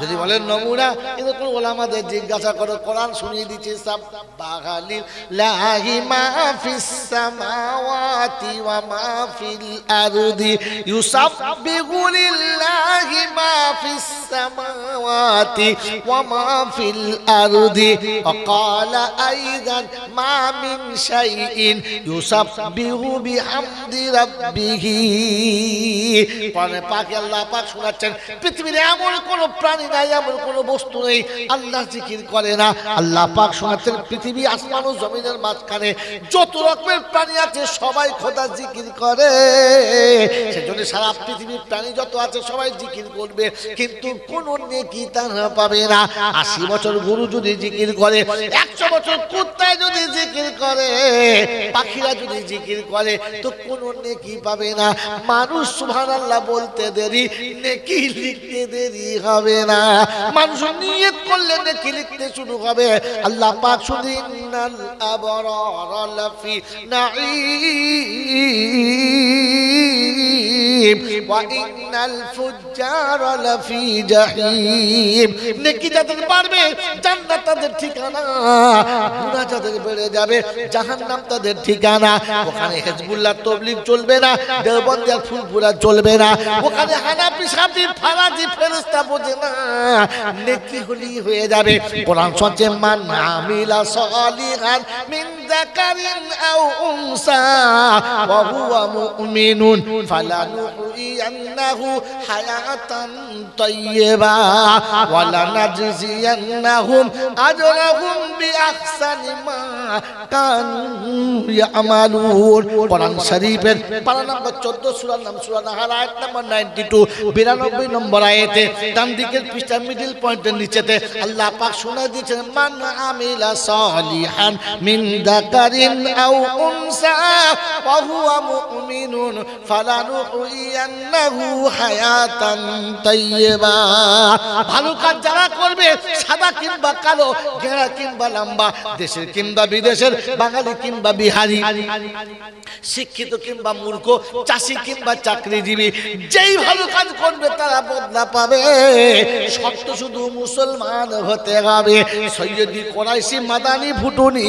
যদি বলেন নমুনা, এরকম ওলামাদের জিজ্ঞাসা করো, কোরআন শুনিয়ে দিচ্ছে, সাবহানাল্লাহি মা ফিস সামাওয়াতি ওয়া মা ফিল আরদি, ইউসাব্বিহু লিল্লাহি মা ফিস সামাওয়াতি ওয়া মা ফিল আরদি, ওয়া ক্বালা আইদান মা মিন শাইইন ইউসাব্বিহু বিহামদি রাব্বিহি। কোরআনে পাকে আল্লাহ পাক শোনাচ্ছেন, পৃথিবীর এমন কোন প্রাণী নাই, এমন কোন বস্তু নেই আল্লাহ জিকির করে না। আল্লাহ পাক শোনাচ্ছেন, পৃথিবী আসমান ও জমিনের মাঝখানে যত রকমের প্রাণী আছে সবাই খোদা জিকির করে। সেজন্য সারা পৃথিবীর প্রাণী যত আছে সবাই জিকির করবে, কিন্তু কোন নেকি তারা পাবে না। 80 বছর গরু যদি জিকির করে, 100 বছর কুত্তায় যদি জিকির করে, পাখিরা যদি জিকির করে, তো কোন নেকি পাবে না। মানুষ সুবহানাল্লাহ বলতে দেরি, নেকি লিখতে দেরি হবে না। মানুষ নিয়ত করলে নেকি লিখতে শুরু হবে। আল্লাহ পাক শুধু ইন্নাল আবরারা লাফি নাঈম হামিম ওয়া ইন্নাল ফুজ্জারা লাফি জাহিম। নেকি যাদের বাড়বে জান্নাত তাদের ঠিকানা, গুনাহ যাদের বেড়ে যাবে জাহান্নাম তাদের ঠিকানা। ওখানে হিজবুল্লাহ তবলিগ চলবে না, দেওবন্দি আর ফুলপুরা চলবে না, ওখানে হানাফি শাফি ফারাজি ফেরেশতা বোঝে না, নেকি হলি হয়ে যাবে। কোরআন সচে মান আমিলা সালিহান মিন যাকারিন আও উনসা ওয়া হুয়া মুমিনুন ফালানুহইয়ান্নাহু হায়াতান তাইয়্যিবা ওয়া লানাজজিয়ান্নাহুম আজরাহুম বিআহসানি মা কানু ইয়ামালুন। কোরআন শরীফের পারা নম্বর 14 সূরা নাম সূরা নাহাল আয়াত নম্বর 92 92 নম্বর আয়াতে ডান দিকের পৃষ্ঠা মিডল পয়েন্টের নিচেতে আল্লাহ পাক শোনা দিয়েছেন মান আমিলা সালিহান মিন যাকারিন আও উনসা ওয়া হুয়া মুমিনুন ফালানুহইয়ান্নাহু হায়াতান তাইয়্যিবা। ভালো কাজ যারা করবে সাদা কিংবা কালো, গেঁড়া কিংবা লম্বা, দেশের কিংবা বিদেশের, বাঙালি কিংবা বিহারি, শিক্ষিত কিংবা মূর্খ, চাষি কিংবা চাকরিজীবী, যেই ভালো কাজ করবে তারা বদলা পাবে। শর্ত শুধু মুসলমান হতে হবে। সৈয়দি কোরাইশি মাদানি ভুটুনি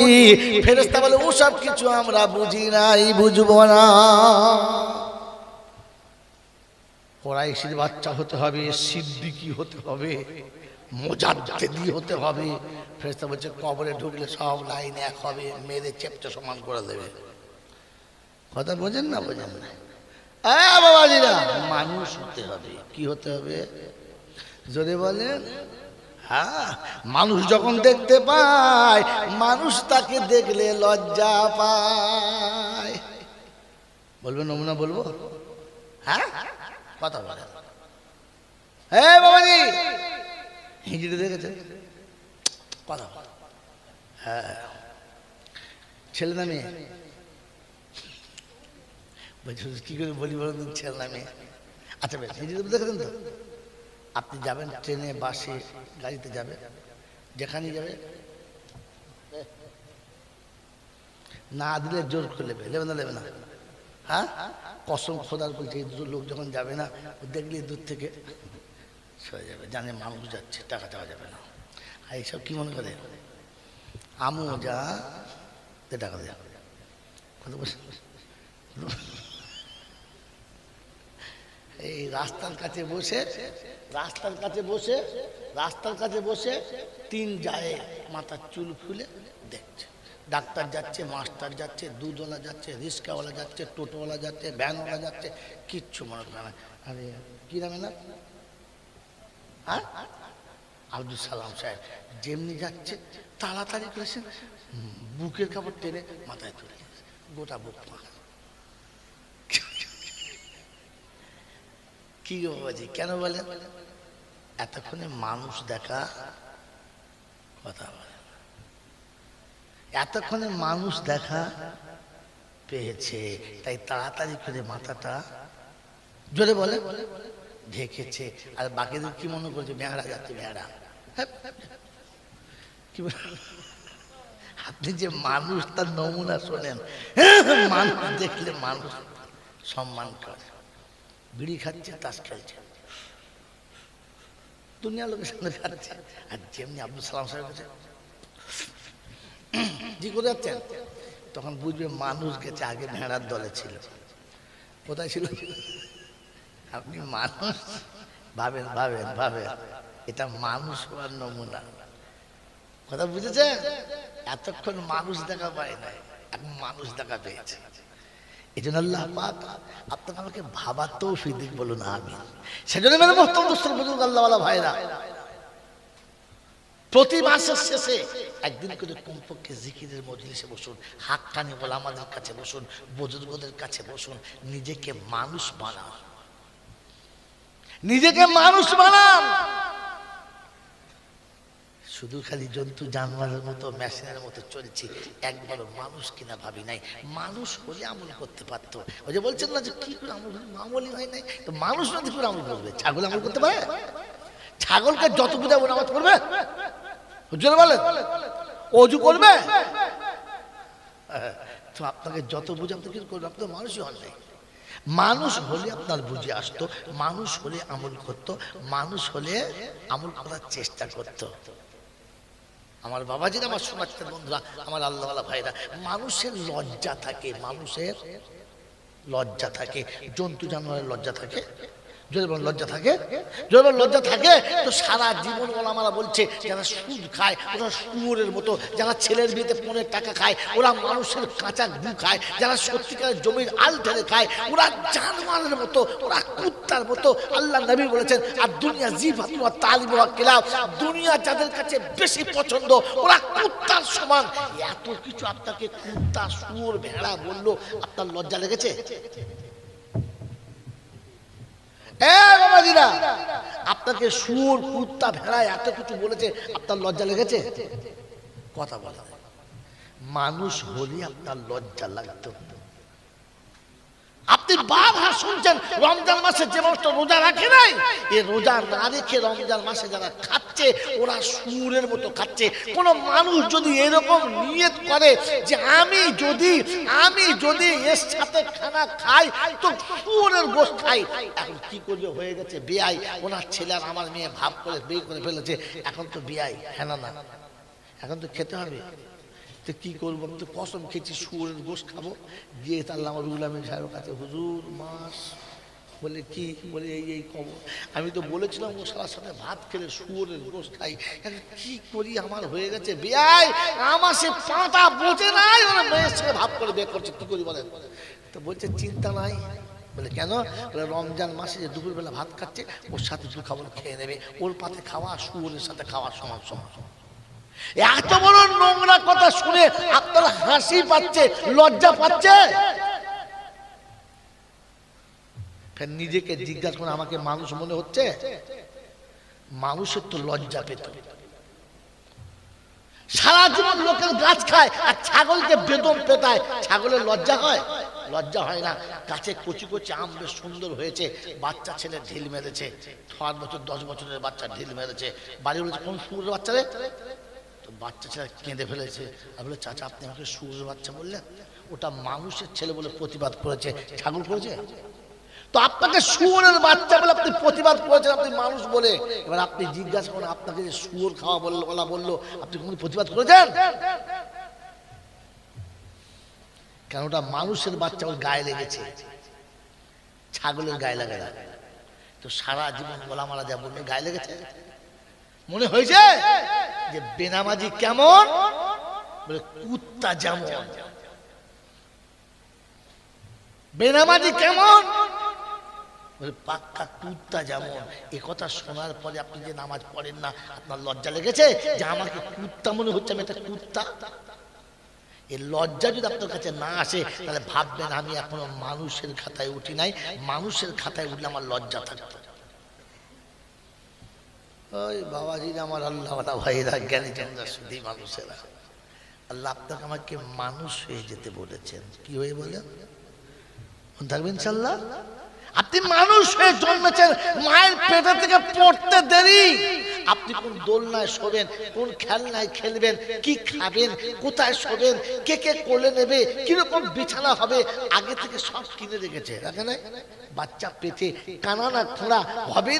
ফেরেশতা বলে ওসব কিছু আমরা বুঝি নাই, বুঝবো না। কোরাইশির বাচ্চা হতে হবে, সিদ্দিকি হতে হবে, মুজাদ্দিদি হতে হবে। ফেরেশতা বলছে কবরে ঢুকলে সব লাইন এক হবে, মেরে চেপটা সমান করে দেবে। কথা বোঝেন না? বোঝেন না বাবাজিরা? মানুষ হতে হবে। কি হতে হবে জোরে বলেন? হ্যাঁ, মানুষ যখন দেখতে পায়, মানুষ তাকে দেখলে লজ্জা পায়। বলবেন নমুনা বলবো? হ্যাঁ, কথা বলেন। হ্যাঁ বাবাজি, হিজড়ে দেখেছে? কথা বল। হ্যাঁ, ছেলে না মেয়ে? কি করে বলি বলেন, ছেলে না মেয়ে? আচ্ছা বেশ, হিজড়ে দেখেছেন তো? আপনি যাবেন ট্রেনে, বাসে, গাড়িতে যাবে, যেখানে যাবে, না দিলে জোর করে নেবে, নেবে না? নেবে না? হ্যাঁ, কসম খোদার বলছে এই দুটো লোক যখন যাবে না, দেখলে দূর থেকে সরে যাবে, জানে মানুষ যাচ্ছে, টাকা চাওয়া যাবে না। আর এইসব কি মনে করে, আমু যা টাকা দেয়, কথা বলছে। এই রাস্তার কাছে বসে, রাস্তার কাছে বসে তিন যায় মাথার চুল খুলে দেখছে। ডাক্তার যাচ্ছে, মাস্টার যাচ্ছে, দুধওয়ালা যাচ্ছে, রিক্সাওয়ালা যাচ্ছে, টোটোওয়ালা যাচ্ছে, ভ্যানওয়ালা যাচ্ছে, কিচ্ছু মনে করে না। আরে কি নামে না? হ্যাঁ, আব্দুল সালাম সাহেব যেমনি যাচ্ছে তাড়াতাড়ি করেছেন, বুকের কাপড় টেনে মাথায় তুলে গোটা বুক মাথা। কি গো বাবাজি, কেন বলেন? এতক্ষণে মানুষ দেখা, কথা বলে, এতক্ষণে মানুষ দেখা পেয়েছে, তাই তাড়াতাড়ি করে মাথাটা জোরে বলে ঢেকেছে। আর বাকিদের কি মনে করছে, ভেড়া যাচ্ছে, ভেড়া। আপনি যে মানুষ তার নমুনা শোনেন, মানুষ দেখলে মানুষ সম্মান করে। বিড়ি খাচ্ছে, তাস খেলছে, দুনিয়া লোকের সামনে খাচ্ছে। আর যেমনি আব্দুল সালাম সাহেব কাছে জি করে যাচ্ছেন, তখন বুঝবে মানুষ গেছে। আগে ভেড়ার দলে ছিল, কোথায় ছিল? আপনি মানুষ ভাবেন, ভাবেন, ভাবেন, এটা মানুষ হওয়ার নমুনা। কথা বুঝেছেন? এতক্ষণ মানুষ দেখা পায় নাই, এখন মানুষ দেখা পেয়েছে। এই জন্য আল্লাহ পাক আপনাকে আমাকে ভাবার তৌফিক দিক, বলুন আমিন। সেজন্য মেরে মোহতরম দোস্ত বুজুর্গ আল্লাহওয়ালা ভাইরা, প্রতি মাসের শেষে একদিন করে কমপক্ষে জিকিরের মজলিসে বসুন, হাক্কানি ওলামাদের কাছে বসুন, বুজুর্গদের কাছে বসুন, নিজেকে মানুষ বানান, নিজেকে মানুষ বানান। শুধু খালি জন্তু জানোয়ারের মতো, মেশিনের মতো চলছি, একবারও মানুষ কিনা ভাবি নাই। মানুষ হলে আমল করতে পারতো। ওই যে বলছেন না যে কি করে আমল, আমলই হয় নাই, তো মানুষ না কি করে আমল করবে? ছাগল আমল করতে পারে? ছাগলকে যত বুঝাবো নামাজ পড়বে, জোরে বলেন, অজু করবে, তো আপনাকে যত বুঝাবো কি করবে? আপনি তো মানুষই হন নাই। মানুষ হলে আপনার বুঝে আসতো, মানুষ হলে আমল করত, মানুষ হলে আমল করার চেষ্টা করত। আমার বাবাজিরা, আমার শোনাচ্ছেন বন্ধুরা, আমার আল্লাহওয়ালা ভাইরা, মানুষের লজ্জা থাকে, মানুষের লজ্জা থাকে, জন্তু জানোয়ারের লজ্জা থাকে। যদি লজ্জা থাকে, যদি লজ্জা থাকে তো সারা জীবন ওলামারা বলছে যারা সুদ খায় ওরা শুয়োরের মতো, যারা ছেলের বিয়েতে 15 টাকা খায় ওরা মানুষের কাঁচা গু খায়, যারা সত্যিকারের জমির আল ঢেলে খায় ওরা জানোয়ারের মতো, ওরা কুত্তার মতো। আল্লাহ নবী বলেছেন, আর দুনিয়া জিফাতু ওয়া তালিবু ওয়া কিলাব, দুনিয়া যাদের কাছে বেশি পছন্দ ওরা কুত্তার সমান। এত কিছু আপনাকে কুত্তা, শুয়োর, ভেড়া বললো, আপনার লজ্জা লেগেছে? আপনাকে শুয়োর, কুত্তা, ভেড়া এত কিছু বলেছে, আপনার লজ্জা লেগেছে? কথা বলা, মানুষ হলে আপনার লজ্জা লাগতো। আপনি বারবার শুনছেন রমজান মাসে যে মানুষটা রোজা রাখে নাই, এই রোজা না রেখে রমজান মাসে যারা খাচ্ছে ওরা শুয়োরের মতো খাচ্ছে। কোন মানুষ যদি এরকম নিয়ত করে যে আমি যদি এর সাথে খানা খাই তো শুয়োরের গোশত খাই, এখন কি করবে? হয়ে গেছে বেয়াই। ওনার ছেলে আর আমার মেয়ে ভাব করে বিয়ে করে ফেলেছে, এখন তো বেয়াই, হ্যাঁ না? এখন তো খেতে হবে। তো কি করবো? আমি তো কসম খেয়েছি শুয়োরের গোশত খাবো। গিয়ে তাহলে আমার রুহুল আমিন সাহেবের কাছে, হুজুর মাস বলে কি বলে এই খবর। আমি তো বলেছিলাম ও সারা সাথে ভাত খেলে শুয়োরের গোশত খাই, এখন কি করি? আমার হয়ে গেছে বেয়াই, আমার সে পাটা বোঝে নাই, ওরা মেয়ের সাথে ভাব করে বিয়ে করছে, কি করি বলেন? তো বলছে চিন্তা নাই। বলে কেন? বলে রমজান মাসে যে দুপুরবেলা ভাত খাচ্ছে ওর সাথে দু খাবার খেয়ে নেবে, ওর পাতে খাওয়া শুয়োরের সাথে খাওয়া সমান সমান। এত বড় নোংরা কথা শুনে আপনার হাসি পাচ্ছে, লজ্জা পাচ্ছে? নিজেকে জিজ্ঞাসা করে, আমাকে মানুষ মনে হচ্ছে? মানুষের তো লজ্জা পেত। সারা জীবন লোকের গাছ খায় আর ছাগলকে বেদম পেটায়, ছাগলের লজ্জা হয়? লজ্জা হয় না। গাছে কচি কচি আম বেশ সুন্দর হয়েছে, বাচ্চা ছেলে ঢিল মেরেছে, 8 বছর 10 বছরের বাচ্চা ঢিল মেরেছে, বাড়ি বলেছে কোন শুয়োরের বাচ্চা রে? তো বাচ্চা ছেলে কেঁদে ফেলেছে, আর বলে চাচা আপনি আমাকে শুয়োরের বাচ্চা বললেন? ওটা মানুষের ছেলে বলে প্রতিবাদ করেছে, ছাগল করেছে? তো আপনাকে শুয়োরের বাচ্চা বলে আপনি প্রতিবাদ করেছেন, আপনি মানুষ বলে। এবার আপনি জিজ্ঞাসা করেন, আপনাকে যে শুয়োর খাওয়া বললো আপনি কোন প্রতিবাদ করেছেন? কেন? ওটা মানুষের বাচ্চা, ওর গায়ে লেগেছে, ছাগলের গায়ে লাগে না। তো সারা জীবন গোলামারা যা বললো গায়ে লেগেছে। মনে হয়েছে যে বেনামাজি কেমন? বলে কুত্তা যেমন। বেনামাজি কেমন? বলে পাক্কা কুত্তা যেমন। এ কথা শোনার পরে আপনি যে নামাজ পড়েন না, আপনার লজ্জা লেগেছে যে আমাকে কুত্তা মনে হচ্ছে, আমি একটা কুত্তা? এই লজ্জা যদি আপনার কাছে না আসে তাহলে ভাববেন আমি এখনো মানুষের খাতায় উঠি নাই, মানুষের খাতায় উঠলে আমার লজ্জা থাকতো। ওই বাবাজি, আমার আল্লাহওয়ালা ভাইরা, জ্ঞানীজনরা, শুধু মানুষেরা, আল্লাহ আপনাকে আমাকে মানুষ হয়ে যেতে বলেছেন। কি হয়ে বলেন? থাকবেন ইনশাআল্লাহ। আপনি মানুষ হয়ে জন্মেছেন, মায়ের পেটে থেকে পড়তে দেরি। আপনি কোন দোলনায় শোবেন, কোন খেলনায় খেলবেন, কি খাবেন, কোথায় শোবেন, কে কে কোলে নেবে, কিরকম বিছানা হবে, আগে থেকে সব কিনে রেখেছে। দেখেন বাচ্চা পেটে কানা না খোঁড়া হবে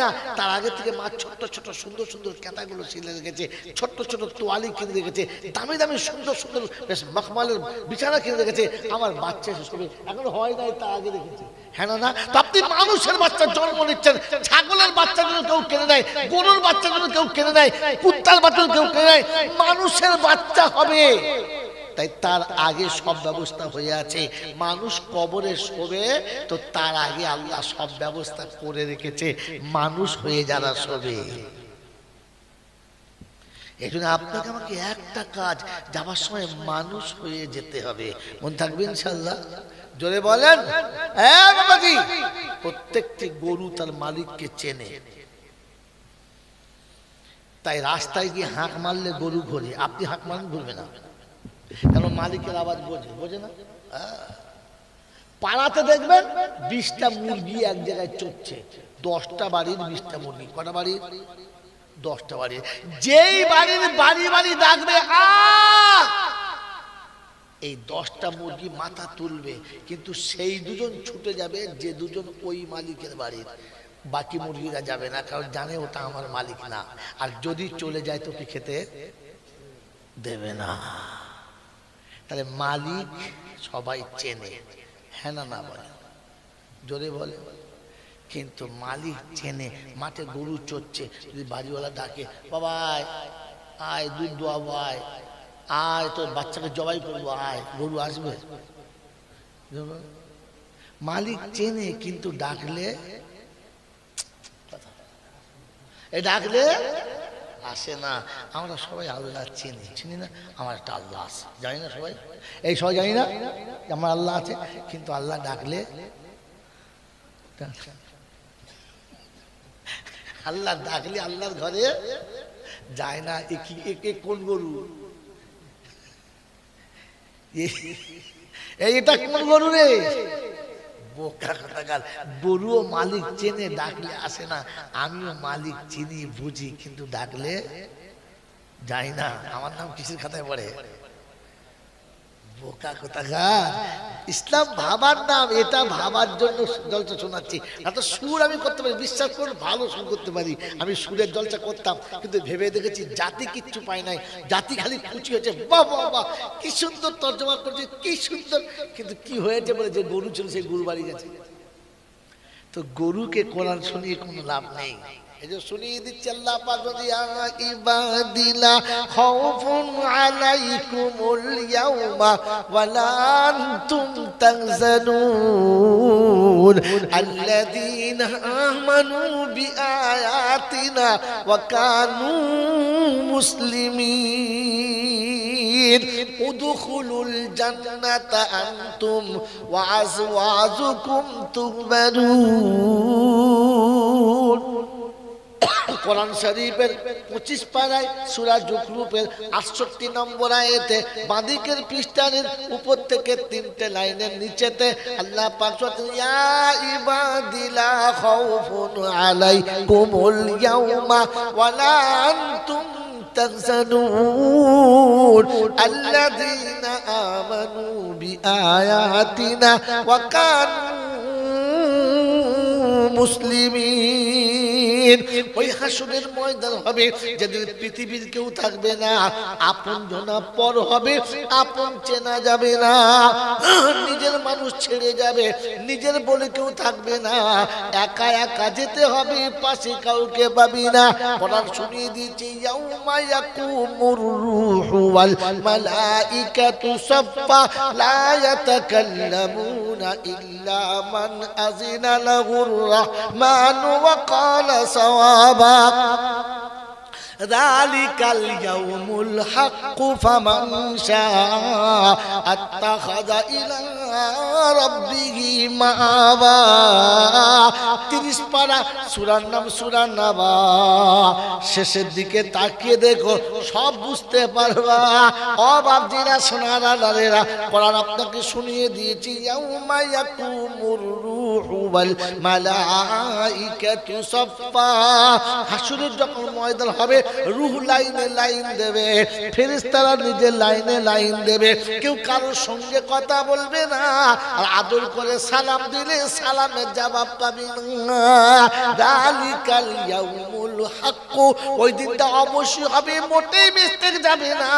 না, তার আগে থেকে মা ছোট্ট ছোট সুন্দর সুন্দর ক্যাঁথাগুলো ছিঁড়ে রেখেছে, ছোট্ট ছোট তোয়ালি কিনে রেখেছে, দামি দামি সুন্দর সুন্দর বেশ মখমলের বিছানা কিনে রেখেছে। আমার বাচ্চা এসে শোবে, এখন হয় নাই, তা আগে রেখেছে, হ্যাঁ না? তো আপনি মানুষের বাচ্চা জন্ম নিচ্ছেন, ছাগলের বাচ্চাগুলো কেউ কেনে নেয়, গরুর বাচ্চাগুলো কেউ কেনে নেয়, কুত্তার বাচ্চাগুলো কেউ কেনে নেয়, মানুষের বাচ্চা হবে। তাই তার আগে সব ব্যবস্থা হয়ে আছে। মানুষ কবরে শোবে তো তার আগে আল্লাহ সব ব্যবস্থা করে রেখেছে মানুষ হয়ে যারা শোবে। এই জন্য আপনাকে আমাকে একটা কাজ, যাবার সময় মানুষ হয়ে যেতে হবে। মন থাকবে ইনশাআল্লাহ? জোরে বলেন। হ্যাঁ বাবাজি, প্রত্যেকটি গরু তার মালিককে চেনে, তাই রাস্তায় গিয়ে হাঁক মারলে গরু ঘোরে, আপনি হাঁক মারলে ঘুরবে না, কারণ মালিকের আওয়াজ বোঝে না। পাড়াতে দেখবেন 20টা মুরগি এক জায়গায় চড়ছে, 10টা বাড়ির 20টা মুরগি। কটা বাড়ির? 10টা বাড়ির। যেই বাড়ির বাড়ি বাড়ি ডাকবে এই 10টা মুরগি মাথা তুলবে, কিন্তু সেই দুজন ছুটে যাবে যে দুজন ওই মালিকের বাড়ির, বাকি মুরগিরা যাবে না, কারণ জানে ওটা আমার মালিক না, আর যদি চলে যায় তোকে খেতে দেবে না। তাহলে মালিক সবাই চেনে, হ্যাঁ না না বলে, জোরে বলে। কিন্তু মালিক চেনে। মাঠে গরু চড়ছে, যদি বাড়িওয়ালা ডাকে, বাবা আয় আয় দুধ দোয়াবো, আয় আয় তোর বাচ্চাকে জবাই করবো, আয়, গরু আসবে। মালিক চেনে, কিন্তু ডাকলে ডাকলে আসে না। আমরা সবাই আল্লাহ চিনি, চিনি না? আমার একটা আল্লাহ আছে, জানি না সবাই? এই সবাই জানি না আমার আল্লাহ আছে, কিন্তু আল্লাহ ডাকলে, আল্লাহ ডাকলে আল্লাহর ঘরে যায় না। এ কোন গরু? এটা কোন গরু রে? বোকা কথাকার। গরুও মালিক চেনে, ডাকলে আসে না। আমিও মালিক চিনি বুঝি, কিন্তু ডাকলে যাই না। আমার নাম কিসের খাতায় পড়ে? বোকা কোথাকার। ইসলাম ভাবার নাম, এটা ভাবার জন্য জলসা শোনাচ্ছি। না তো সুর আমি করতে পারি, বিশ্বাস করুন, ভালো সুর করতে পারি। আমি সুরের জলসা করতাম, কিন্তু ভেবে দেখেছি জাতি কিচ্ছু পায় নাই, জাতি খালি খুশি হয়েছে, বাহ বাহ বাহ কি সুন্দর তর্জমা করছে, কি সুন্দর। কিন্তু কি হয়েছে বলে, যে গরু ছিল সেই গরু বাড়ি গেছে। তো গরুকে কোরআন শুনিয়ে কোনো লাভ নেই। এই যে শুনিয়ে দিচ্ছে আল্লাহ পাক, ইয়া ইবাদিলা খাউফুন আলাইকুমুল ইয়াউমা ওয়ালা আনতুম তাহজানুন আল্লাযীনা আমানু বিআয়াতিনা ওয়া কানু মুসলিমিন উদখুলুল জান্নাতা আনতুম ওয়া আজওয়াজুকুম তুহবারুন। কোরআন শরীফের 25 পারায় সূরা যুখরুফের 68 নম্বর আয়াতে বাঁদিকের পৃষ্ঠার উপর থেকে 3টে লাইনের নিচেতে আল্লাহ পাক বলেন, ইয়া ইবাদিলা খাউফুন আলাইকুমুল ইয়াউমা ওয়ালা আনতুম তাহজানুন আল্লাযীনা আমানু বিআয়াতিনা ওয়া কানু মুসলিমিন। ওই হাসরের ময়দান হবে যেদিন পৃথিবীর কেউ থাকবে না, আপন জনা পর হবে, আপন চেনা যাবে না, নিজের মানুষ ছেড়ে যাবে, নিজের বলে কেউ থাকবে না, একা একা যেতে হবে, পাশে কাউকে পাবি না। কোরআন শুনিয়ে দিয়েছে, ইয়াউমা ইয়াকুমুর রূহু ওয়াল মালাইকাতু সাফফা লা ইয়াতাকাল্লামুনা ইল্লা মান আযিনা লাহুর রাহমানু ওয়া ক্বালা সাওয়াবা যালিকাল ইয়াউমুল হাক্কু ফামান শাআ আত্তাখাযা ইলা রাব্বিহি মাআবা। 30 পারা সূরার নাম সূরা নাবা। শেষের দিকে তাকিয়ে দেখো, সব বুঝতে পারবা। ও বাপজিরা, সোনারা লালেরা, কোরআন আপনাকে শুনিয়ে দিয়েছি, ইয়াউমা ইয়াকুমুর রূহু ওয়াল মালাইকাতু সাফফা। হাসরের যখন ময়দান হবে, রূহ লাইনে লাইন দেবে, ফেরেশতারা নিজের লাইনে লাইন দেবে, কেউ কারোর সঙ্গে কথা বলবে না, আর আদর করে সালাম দিলে সালামের জবাব পাবি না। যালিকাল ইয়াউমুল হাক্কু, ওই দিনটা অবশ্যই হবে, মোটেই মিস্টেক যাবে না।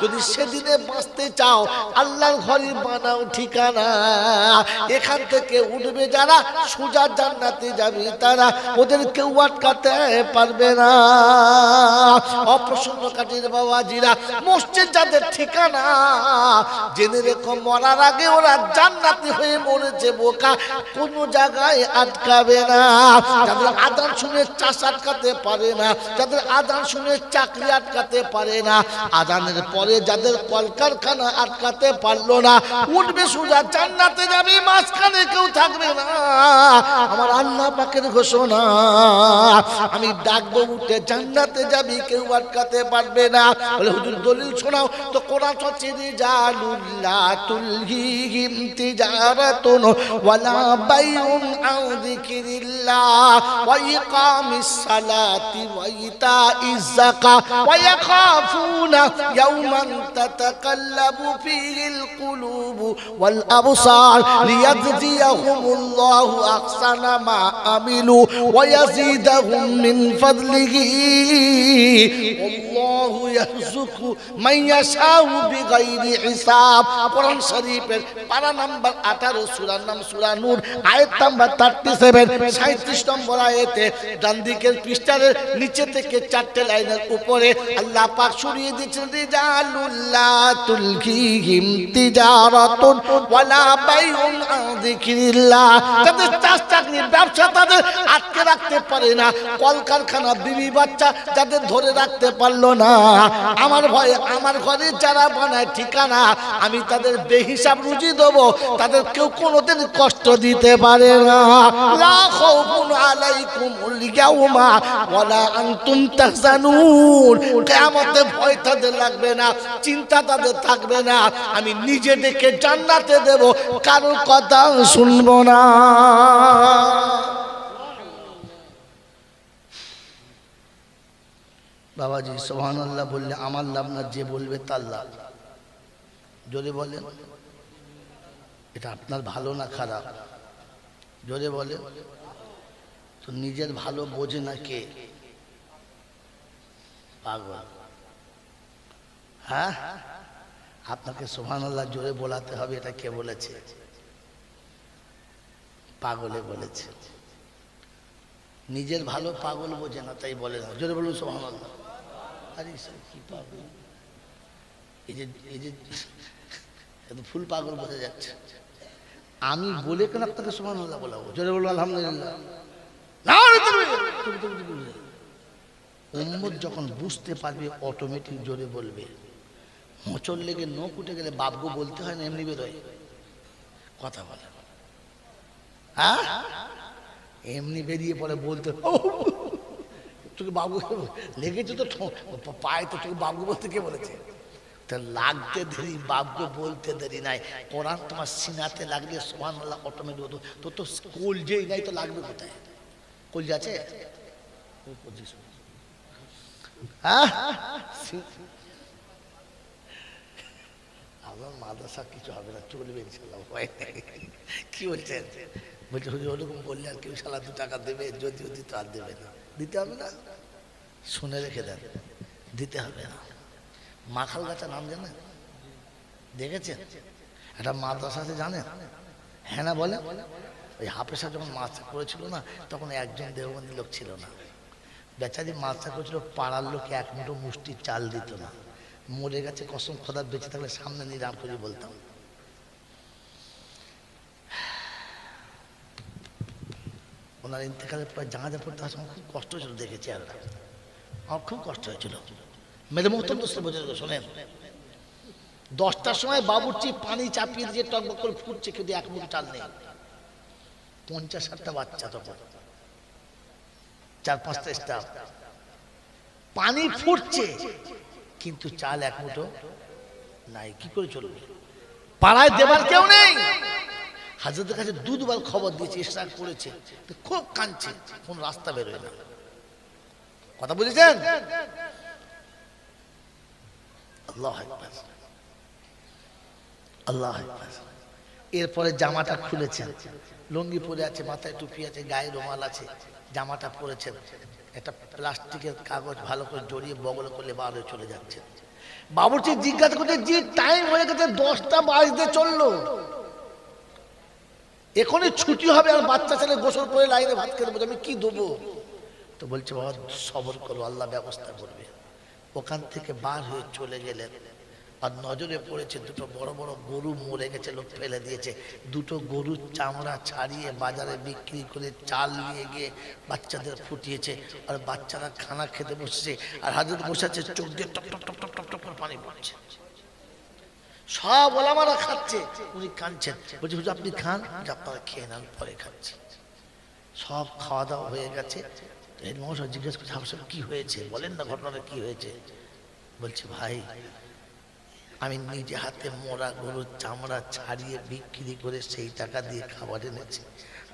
যদি সেদিনে বাঁচতে চাও, আল্লাহর ঘরে বানাও ঠিকানা। এখান থেকে উঠবে যারা, সোজা জান্নাতে যাবে তারা, ওদের কেউ আটকাতে পারবে না। অপ্রসন্ন কাটির বাবাজিরা, মসজিদ যাদের ঠিকানা, জেনে রেখো মরার আগে ওরা জান্নাতি হয়ে মরেছে। বোকা, কোন জায়গায় আটকাবে না। যাদের আযান শুনে চাষ আটকাতে পারে না, যাদের আযান শুনে চাকরি আটকাতে পারে না, আযানের পরে যাদের কলকারখানা আটকাতে পারলো না, উঠবে সোজা জান্নাতে যাবে, মাঝখানে কেউ থাকবে না। আমার আল্লাহ পাকের ঘোষণা, আমি ডাকবো উঠে জান্নাতে যাবি, কেউ আটকাতে পারবে না। বলে হুজুর দলিল শোনাও। তো কোরআন হচ্ছে রিজালুল্লা তুলহিহিম তিজারাতুন ওয়ালা বাইউন আন যিকরিল্লাহ ওয়া ইকামিস সালাতি ওয়া ইতাইজ যাকাত ওয়া ইয়াখাফুনা ইয়াওমান তাতাকাল্লাবু ফীহিল কুলুবু ওয়াল আবসার লিয়াজজিয়াহুমুল্লাহু আহসানা মা আমিলু ওয়া ইয়াজিদাহুম মিন ফাদলিহি আল্লাহু ইয়ারযুকু মান ইয়াশাউ বিগাইরি হিসাব। কোরআন শরীফের পারা নাম্বার 18 সূরার নাম সূরা নূর, আয়াত নাম্বার 37 37 নম্বর আয়াতে ডান দিকের পৃষ্ঠার নিচে থেকে 4টে লাইনের উপরে আল্লাহ পাক শুনিয়ে দিয়েছেন রিজালুল্লাহ তুলহিহিম তিজারাতুন ওয়ালা বাইউন আন যিকরিল্লাহ। যাদের চাষ চাকরির ব্যবসা তাদের আটকে রাখতে পারে না, কলকারখানা বিবি বাচ্চা যাদের ধরে রাখতে পারলো না, আমার ভয়ে আমার ঘরে যারা বানায় ঠিকানা আমি তাদের বেহিসাব রুজি দেবো, তাদের কেউ কোনোদিন কষ্ট দিতে পারে না। লা খাউফুন আলাইকুমুল ইয়াওমা ওয়ালা আনতুম তাহজানুন। কিয়ামতে ভয় তাদের লাগবে না, চিন্তা তাদের থাকবে না, আমি নিজে ডেকে জান্নাতে দেব, কারোর কথা শুনবো না। বাবাজি সুবহানাল্লাহ বললে আমার লাভ না, যে বলবে তার লাভ। জোরে বলেন, এটা আপনার ভালো না খারাপ? জোরে বলে। তো নিজের ভালো বোঝে না কে? পাগল। হ্যাঁ, আপনাকে সুবহানাল্লাহ জোরে বলাতে হবে। এটা কে বলেছে? পাগলে বলেছে। নিজের ভালো পাগল বোঝে না, তাই বলে না। জোরে বলুন সুবহানাল্লাহ। আরে কি পাগল, এই যে ফুল পাগল বোঝা যাচ্ছে। আমি বলে কেন আপনাকে সুবহানাল্লাহ বলাবো? জোরে বলবো আলহামদুলিল্লাহ। উম্মত যখন বুঝতে পারবে অটোমেটিক জোরে বলবে। মোচর লেগে নখ উঠে গেলে বাপগো বলতে হয় না, এমনি বেরোয় কথা বলে। হ্যাঁ, এমনি বেরিয়ে পড়ে বলতে, তোকে বাবু লেগেছে তো পায়ে, তো তোকে বাবু বলতে কে বলেছে? লাগতে দেরি, বাবগো বলতে দেরি নাই। কোরআন তোমার সিনাতে লাগলে সুবহানাল্লাহ অটোমেটিক হতো। তো তো কলজেই নাই, তো লাগবে কোথায়? কলজে আছে? আমার মাদ্রাসা কিছু হবে না, চলবে ইনশাআল্লাহ। কি বলছেন? বলছে হুজুর ওরকম বললে আর কেউ শালা 2 টাকা দেবে? যদিও দিতে আর দেবে না, দিতে হবে না। শুনে রেখে দেন, দিতে হবে না। মাখাল গাছা নাম জানেন? দেখেছেন? একটা মাদ্রাসা আছে জানেন? হ্যাঁ না বলে। ওই হাফেজা যখন মাদ্রাসা করেছিল না, তখন একজন দেওবন্দি লোক ছিল না, বেচারি মাদ্রাসা করেছিল। পাড়ার লোকে 1 মুঠো মুষ্টি চাল দিত না। মরে গেছে, কসম খোদার, বেঁচে থাকলে সামনে নিরাম করে বলতাম। ওনার ইন্তেকালের পর জানাজা পড়তে আসলে খুব কষ্ট হয়েছিল, দেখেছি। আর আমার খুব কষ্ট হয়েছিল। মেরে মোহতম দোস্ত বোঝা শোনেন, 10টার সময় বাবুর্চি পানি চাপিয়ে দিয়ে টকবক করে ফুটছে, কিন্তু 1 মুঠো চাল নেই। 50-60টা বাচ্চা, তখন 4-5টা স্টাফ। পানি ফুটছে কিন্তু চাল 1 মুঠো নাই। কি করে চলবে? পাড়ায় দেবার কেউ নেই। হাজরতের কাছে 2 বার খবর দিয়েছে, ইশরাক করেছে, খুব কাঁদছে, কোন রাস্তা বেরোয় না। কথা বুঝেছেন? আল্লাহু আকবার, আল্লাহু আকবার। এরপরে জামাটা খুলেছেন, লুঙ্গি পরে আছে, মাথায় টুপি আছে, গায়ে রুমাল আছে, জামাটা পরেছেন, একটা প্লাস্টিকের কাগজ ভালো করে জড়িয়ে বগল করলে বার হয়ে চলে যাচ্ছেন। বাবুর্চি জিজ্ঞাসা করছে, যে টাইম হয়ে গেছে, 10টা বাজতে চললো, এখনই ছুটি হবে, আর বাচ্চা ছেলে গোসল করে লাইনে ভাত খেতে বলছে, আমি কি দেবো? তো বলছে, বাবা সবর করো, আল্লাহ ব্যবস্থা করবে। ওখান থেকে বার হয়ে চলে গেলেন। আর নজরে পড়েছে 2টো বড় বড় গরু মরে গেছে, লোক ফেলে দিয়েছে। 2টো গরুর চামড়া ছাড়িয়ে বাজারে বিক্রি করে চাল নিয়ে গিয়ে বাচ্চাদের ফুটিয়েছে। আর বাচ্চারা খানা খেতে বসেছে, আর হাজরত বসে আছে, চোখ দিয়ে top top top top top top করে পানি পড়ছে। সব ওলামারা খাচ্ছে, উনি কাঁদছেন। বলছে, হুজুর আপনি খান, আপনারা খেয়ে নেন, পরে খাচ্ছি। সব খাওয়া দাওয়া হয়ে গেছে। এই মহাশয় জিজ্ঞেস করছে, আপনার কি হয়েছে, বলেন না ঘটনাটা কি হয়েছে? বলছে, ভাই আমি নিজে হাতে মরা গরুর চামড়া ছাড়িয়ে বিক্রি করে সেই টাকা দিয়ে খাবার এনেছি।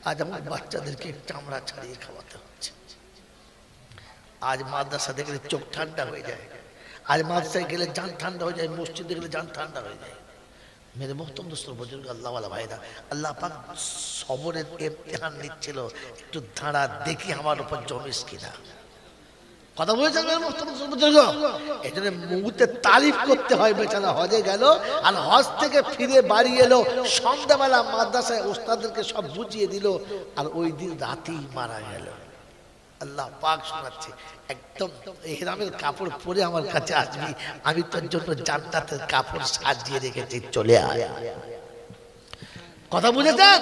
আজ আমার বাচ্চাদেরকে চামড়া ছাড়িয়ে খাওয়াতে হচ্ছে। আজ মাদ্রাসা দেখলে চোখ ঠান্ডা হয়ে যায়, আজ মাদ্রাসায় গেলে জান ঠান্ডা হয়ে যায়, মসজিদে গেলে জান ঠান্ডা হয়ে যায়। মেরে মোহতরম দোস্ত বুজুর্গ আল্লাহওয়ালা ভাইরা, আল্লাহ পাক সবরের ইমতিহান নিচ্ছিল, একটু দাঁড়া দেখি আমার উপর জমিস কিনা। কথা বলেছেন বুজুর্গ, এই জন্য মুহূর্তে তারিফ করতে হয়। বেচারা হজে গেল আর হজ থেকে ফিরে বাড়ি এলো, সন্ধ্যাবেলা মাদ্রাসায় ওস্তাদদেরকে সব বুঝিয়ে দিল, আর ওই দিন রাতেই মারা গেল। আল্লাহ পাক শোনাচ্ছে, একদম ইহরামের কাপড় পরে আমার কাছে আসবি, আমি তোর জন্য জান্নাতের কাপড় সাজিয়ে রেখেছি, চলে আয়। কথা বুঝেছেন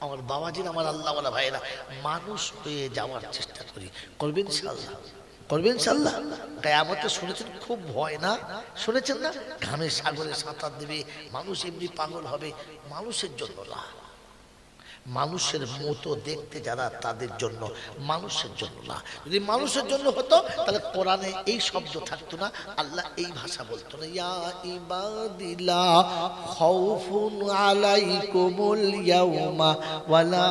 আমার বাবাজির, আমার আল্লাহওয়ালা ভাইরা? মানুষ হয়ে যাওয়ার চেষ্টা করি, করবেন ইনশাআল্লাহ, করবেন ইনশাআল্লাহ। কিয়ামতে শুনেছেন খুব ভয় না, শুনেছেন না? ঘামে সাগরে সাঁতার দেবে, মানুষ এমনি পাগল হবে। মানুষের জন্য না, মানুষের মতো দেখতে যারা তাদের জন্য, মানুষের জন্য না। যদি মানুষের জন্য হতো তাহলে কোরআনে এই শব্দ থাকতো না, আল্লাহ এই ভাষা বলতো না। ইয়া ইবাদিলা খাউফুন আলাইকুমুল ইয়াউমা ওয়ালা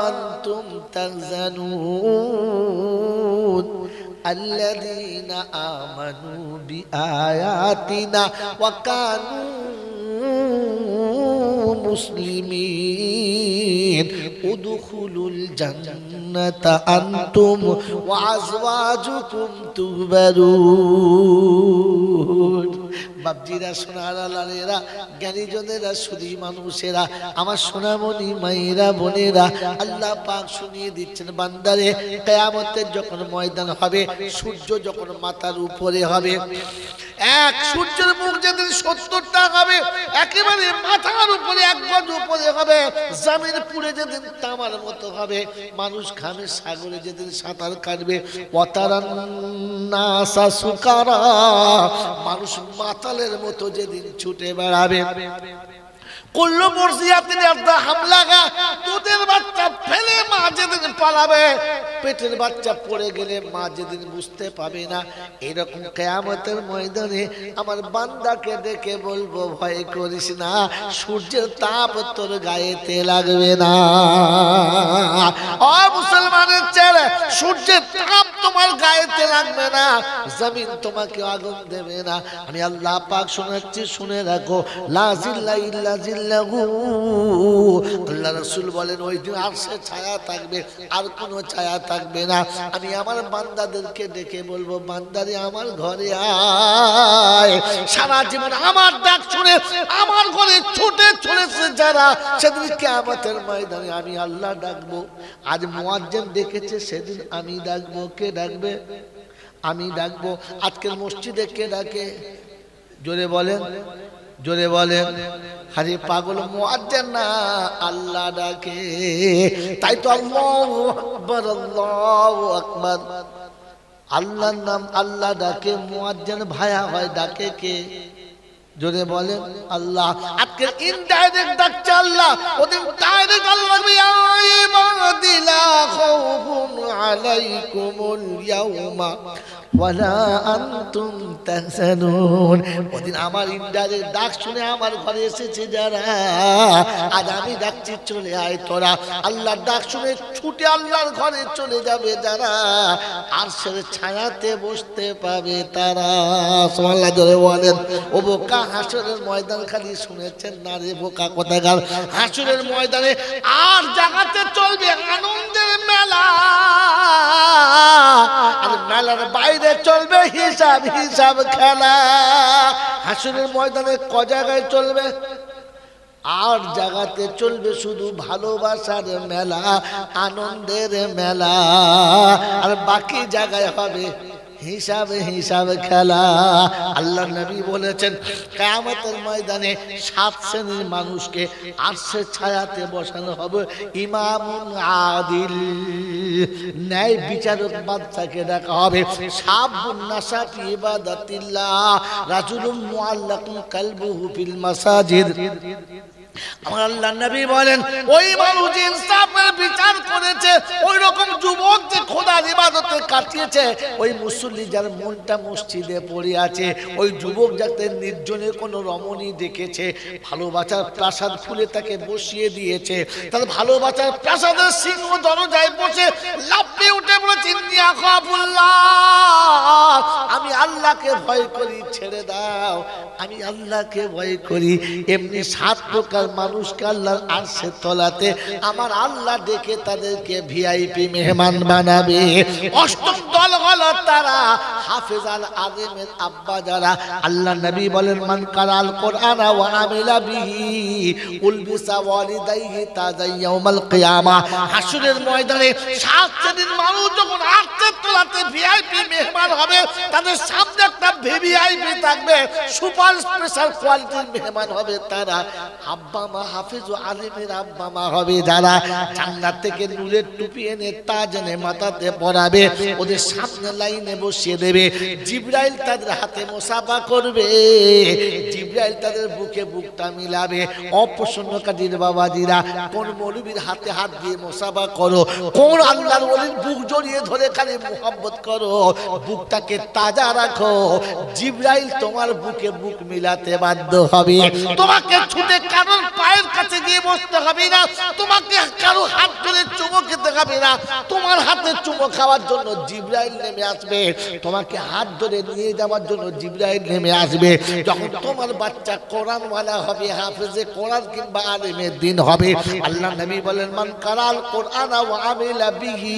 আনতুম তাহজানুন আল্লাযীনা আমানু বিআয়াতিনা ওয়া কানু মুসলিমিন উদখুলুল জান্নাতা আনতুম ওয়া আজওয়াজুকুম তুহবারুন। বাপজিরা, সোনারা, লালেরা, জ্ঞানীজনেরা, সুধী মানুষেরা, আমার সোনামণি মায়েরা, বোনেরা, আল্লাহ পাক শুনিয়ে দিচ্ছেন বান্দারে, কিয়ামতের যখন ময়দান হবে, সূর্য যখন মাথার উপরে হবে, এক সূর্যের মুখ যেদিন 70টা হবে, একেবারে মাথার উপরে, এক গজ উপরে হবে, জমিন পুড়ে যেদিন তামার মতো হবে, মানুষ ঘামে সাগরে যেদিন সাঁতার কাটবে, ওয়াতারান্নাসা সুকারা, মানুষ মাতালের মতো যেদিন ছুটে বেড়াবে, কুল্লু মুরজিয়াতিন আরদা হামলাগা, দুধের বাচ্চা ফেলে মা যেদিন পালাবে, পেটের বাচ্চা পড়ে গেলে মা যেদিন বুঝতে পাবে না, এরকম কিয়ামতের ময়দানে আমার বান্দাকে ডেকে বলবো, ভয় করিস না, সূর্যের তাপ তোর গায়েতে লাগবে না। ও মুসলমানের ছেলে, সূর্যের তাপ তোমার গায়েতে লাগবে না, জমিন তোমাকে আগুন দেবে না। আমি আল্লাহ পাক শোনাচ্ছি, শুনে রাখো। লা জিল্লা ইল্লা জিল্লাহু, আল্লাহ রাসূল বলেন ওই দিন আরশের ছায়া থাকবে, আর কোনো ছায়া থাকবে না। আমি আমার বান্দাদেরকে ডেকে বলবো, বান্দারে আমার ঘরে আয়। সারা জীবন আমার ডাক শুনে আমার ঘরে ছুটে চলেছে যারা, সেদিন কিয়ামতের ময়দানে আমি আল্লাহ ডাকবো। আজ মুয়াজ্জিন ডেকেছে, সেদিন আমি ডাকবো। কে ডাকবে? আমি ডাকবো। আজকের মসজিদে কে ডাকে? জোরে বলেন, জোরে বলেন। আরে পাগল, মুয়াজ্জিন না, আল্লাহ ডাকে। তাই তো আল্লাহু আকবার, আল্লাহু আকবার, আল্লাহর নাম আল্লাহ ডাকে। মুয়াজ্জিন ভায়া হয়, ডাকে কে? জোরে বলেন, আল্লাহ। আজকে ইনডাইরেক্ট ডাকছে আল্লাহ, ওদিন ডাইরেক্ট আল্লাহ ডাকবে, ইয়া ইবাদিলা খাউফুন আলাইকুমুল ইয়াউমা ওয়ালা আনতুম তাহজানুন। ওদিন আমার ইনডাইরেক্ট ডাক শুনে আমার ঘরে এসেছে যারা, আজ আমি ডাকছি, চলে আয় তোরা। আল্লাহর ডাক শুনে ছুটে আল্লাহর ঘরে চলে যাবে যারা, আরশের ছায়াতে বসতে পাবে তারা। সুবহানাল্লাহ, জোরে বলেন। ও বোকা, হাসরের ময়দান খালি শুনেছেন না রে বোকা কোথাকার? হাসরের ময়দানে আর জাগাতে চলবে আনন্দের মেলা, আর মেলার বাইরে চলবে হিসাব হিসাব খেলা। হাসরের ময়দানে ক জায়গায় চলবে? আর জায়গাতে চলবে শুধু ভালোবাসার মেলা, আনন্দের মেলা, আর বাকি জায়গায় হবে হিসাব হিসাব খেলা। আল্লাহ নবী বলেছেন, কিয়ামতের ময়দানে 7 শ্রেণীর মানুষকে আরশের ছায়াতে বসানো হবে। ইমামুন আদিল, ন্যায় বিচারক বাদশাকে ডাকা হবে। শাবুন নাশা ফি ইবাদাতিল্লাহ, রাজুলুম মুআল্লাকুন কালবুহু ফিল মাসাজিদ, আমার আল্লাহ নবী বলেন ওই মানুষ যে ইনসাফের বিচার করেছে, ওই রকম যুবক যে খোদার ইবাদতে কাটিয়েছে, ওই মুসল্লি যার মনটা মসজিদে পড়ে আছে, ওই যুবক যাতে নির্জনে কোনো রমণী দেখেছে, ভালোবাসার প্রাসাদ খুলে তাকে বসিয়ে দিয়েছে, তার ভালোবাসার প্রাসাদের সিংহ দরজায় বসে লাফিয়ে উঠে বলেছে ইন্নিয়া খাফুল্লাহ, আমি আল্লাহকে ভয় করি, ছেড়ে দাও, আমি আল্লাহকে ভয় করি। এমনি 7 প্রকার মানুষকে আল্লাহর আরশের তলাতে আমার আল্লাহ ডেকে তাদেরকে ভিআইপি মেহমান বানাবে। 8ম দল হলো তারা হাফেজ আল আযমের আব্বা যারা। আল্লাহ নবী বলেন মান কারাল কোরআন ওয়া আমিলা বিহি উলবিসা ওয়ালিদাইহি তাজা ইয়াউমাল কিয়ামা। হাসরের ময়দানে 7 শ্রেণীর মানুষ যখন আরশের তলাতে ভিআইপি মেহমান হবে, তাদের সামনে একটা ভিআইপি থাকবে, সুপার স্পেশাল কোয়ালিটির মেহমান হবে তারা। আব্বা মা হাফেজ ও আলিমের আব্বা মা হবে যারা, জান্নাত থেকে নূরের টুপি এনে তাজ এনে মাথাতে পরাবে, ওদের সামনে লাইনে বসিয়ে দেবে। জিবরাইল তাদের হাতে মুসাফা করবে, জিবরাইল তাদের বুকে বুকটা মিলাবে। অপ্রসন্নকারীর বাবাজিরা, কোন মৌলবীর হাতে হাত দিয়ে মুসাফা করো, কোন আল্লাহর ওলির বুক জড়িয়ে ধরে খালি মুহাব্বত করো, বুকটাকে তাজা রাখো, জিবরাইল তোমার বুকে বুক মিলাতে বাধ্য হবে। তোমাকে ছুটে কারোর পায়ের কাছে গিয়ে বসতে হবে না, তোমাকে কারো হাত ধরে চুমো খেতে হবে না, তোমার হাতে চুমো খাওয়ার জন্য জিবরাইল নেমে আসবে, তোমাকে হাত ধরে নিয়ে যাওয়ার জন্য জিবরাইল নেমে আসবে। যখন তোমার বাচ্চা কোরআনওয়ালা হবে, হাফেজে কোরআন কিংবা আলেমের দিন হবে, আল্লাহ নবী বলেন মান কারাল কোরআন ওয়া আমিলা বিহি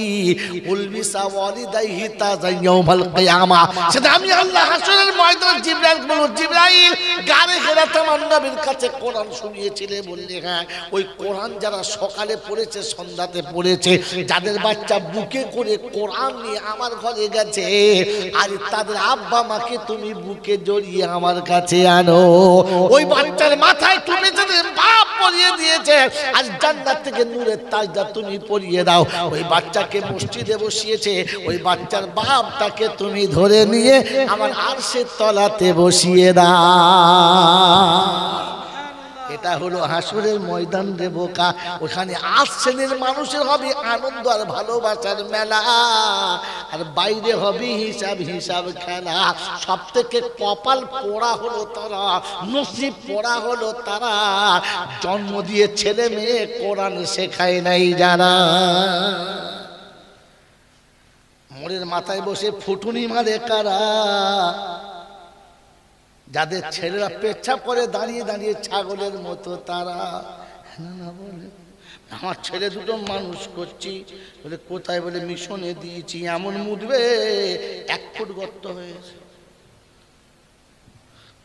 উলবিসা ওয়ালিদাইহি তাজা ইয়াউমাল কিয়ামা। সেটা আমি আল্লাহ হাসরের ময়দানে জিবরাইল বলবো, জিবরাইল গারে হেরাত আমার নবীর কাছে কোরআন শুনিয়েছিলে, বললে হ্যাঁ। ওই কোরআন যারা সকালে পড়েছে, সন্ধ্যাতে পড়েছে, যাদের বাচ্চা বুকে করে কোরআন নিয়ে আমার ঘরে গেছে, আর তাদের আব্বা মাকে তুমি বুকে জড়িয়ে আমার কাছে আনো। ওই বাচ্চার মাথায় তুমি যাদের বাপ পরিয়ে দিয়েছে, আর জান্নাত থেকে নূরের তাজটা তুমি পরিয়ে দাও। ওই বাচ্চাকে মসজিদে বসিয়েছে, ওই বাচ্চার বাপটাকে তুমি ধরে নিয়ে আমার আরশের তলাতে বসিয়ে দাও। এটা হলো হাসরের ময়দান রে বোকা। ওখানে 8 শ্রেণীর মানুষের হবে আনন্দ আর ভালোবাসার মেলা, আর বাইরে হবে হিসাব হিসাব খেলা। সব থেকে কপাল পোড়া হলো তারা, নসিব পোড়া হলো তারা, জন্ম দিয়ে ছেলে মেয়ে কোরআন শেখায় নাই যারা। মোড়ের মাথায় বসে ফুটুনি মারে কারা, যাদের ছেলেরা পেচ্ছাপ করে দাঁড়িয়ে দাঁড়িয়ে ছাগলের মতো তারা। আমার ছেলে দুটো মানুষ করছি, বলে কোথায়, বলে মিশনে দিয়েছি, এমন মুদবে 1 ফুট গর্ত হয়েছে।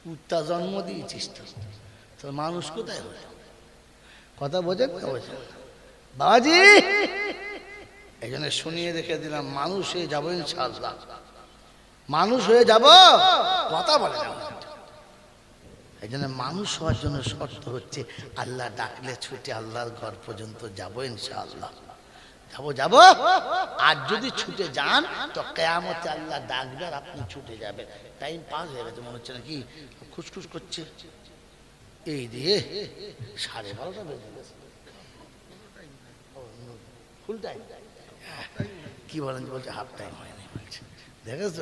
কুত্তা জন্ম দিয়েছিস তো মানুষ কোথায় হলো? কথা বোঝেন না? বোঝেন বাবাজি, এই জন্য শুনিয়ে রেখে দিলাম, মানুষ হয়ে যাবো ইনশাআল্লাহ, মানুষ হয়ে যাব, কথা বলে না। এই জন্য মানুষ হওয়ার জন্য শর্ত হচ্ছে আল্লাহ ডাকলে ছুটে আল্লাহর ঘর পর্যন্ত যাবো ইনশাআল্লাহ, যাবো। আর যদি ছুটে যান তো কিয়ামতে আল্লাহ ডাকবে আর আপনি ছুটে যাবেন। টাইম পাস হয়ে গেছে মনে হচ্ছে নাকি, খুশখুশ করছে। এই দিয়ে 12:30 বেজে গেছে, ফুল টাইম কি বলেন, বলছে হাফ টাইম হয়নি, বলছে দেখেছ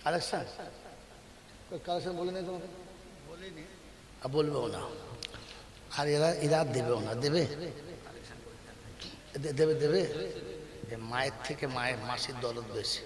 কালেকশন, কালেকশন বলে নেই তোমাকে, বলবেও না, আর এরা দেবেও না। দেবে দেবে দেবে, মায়ের থেকে মায়ের মাসির দরদ বেশি।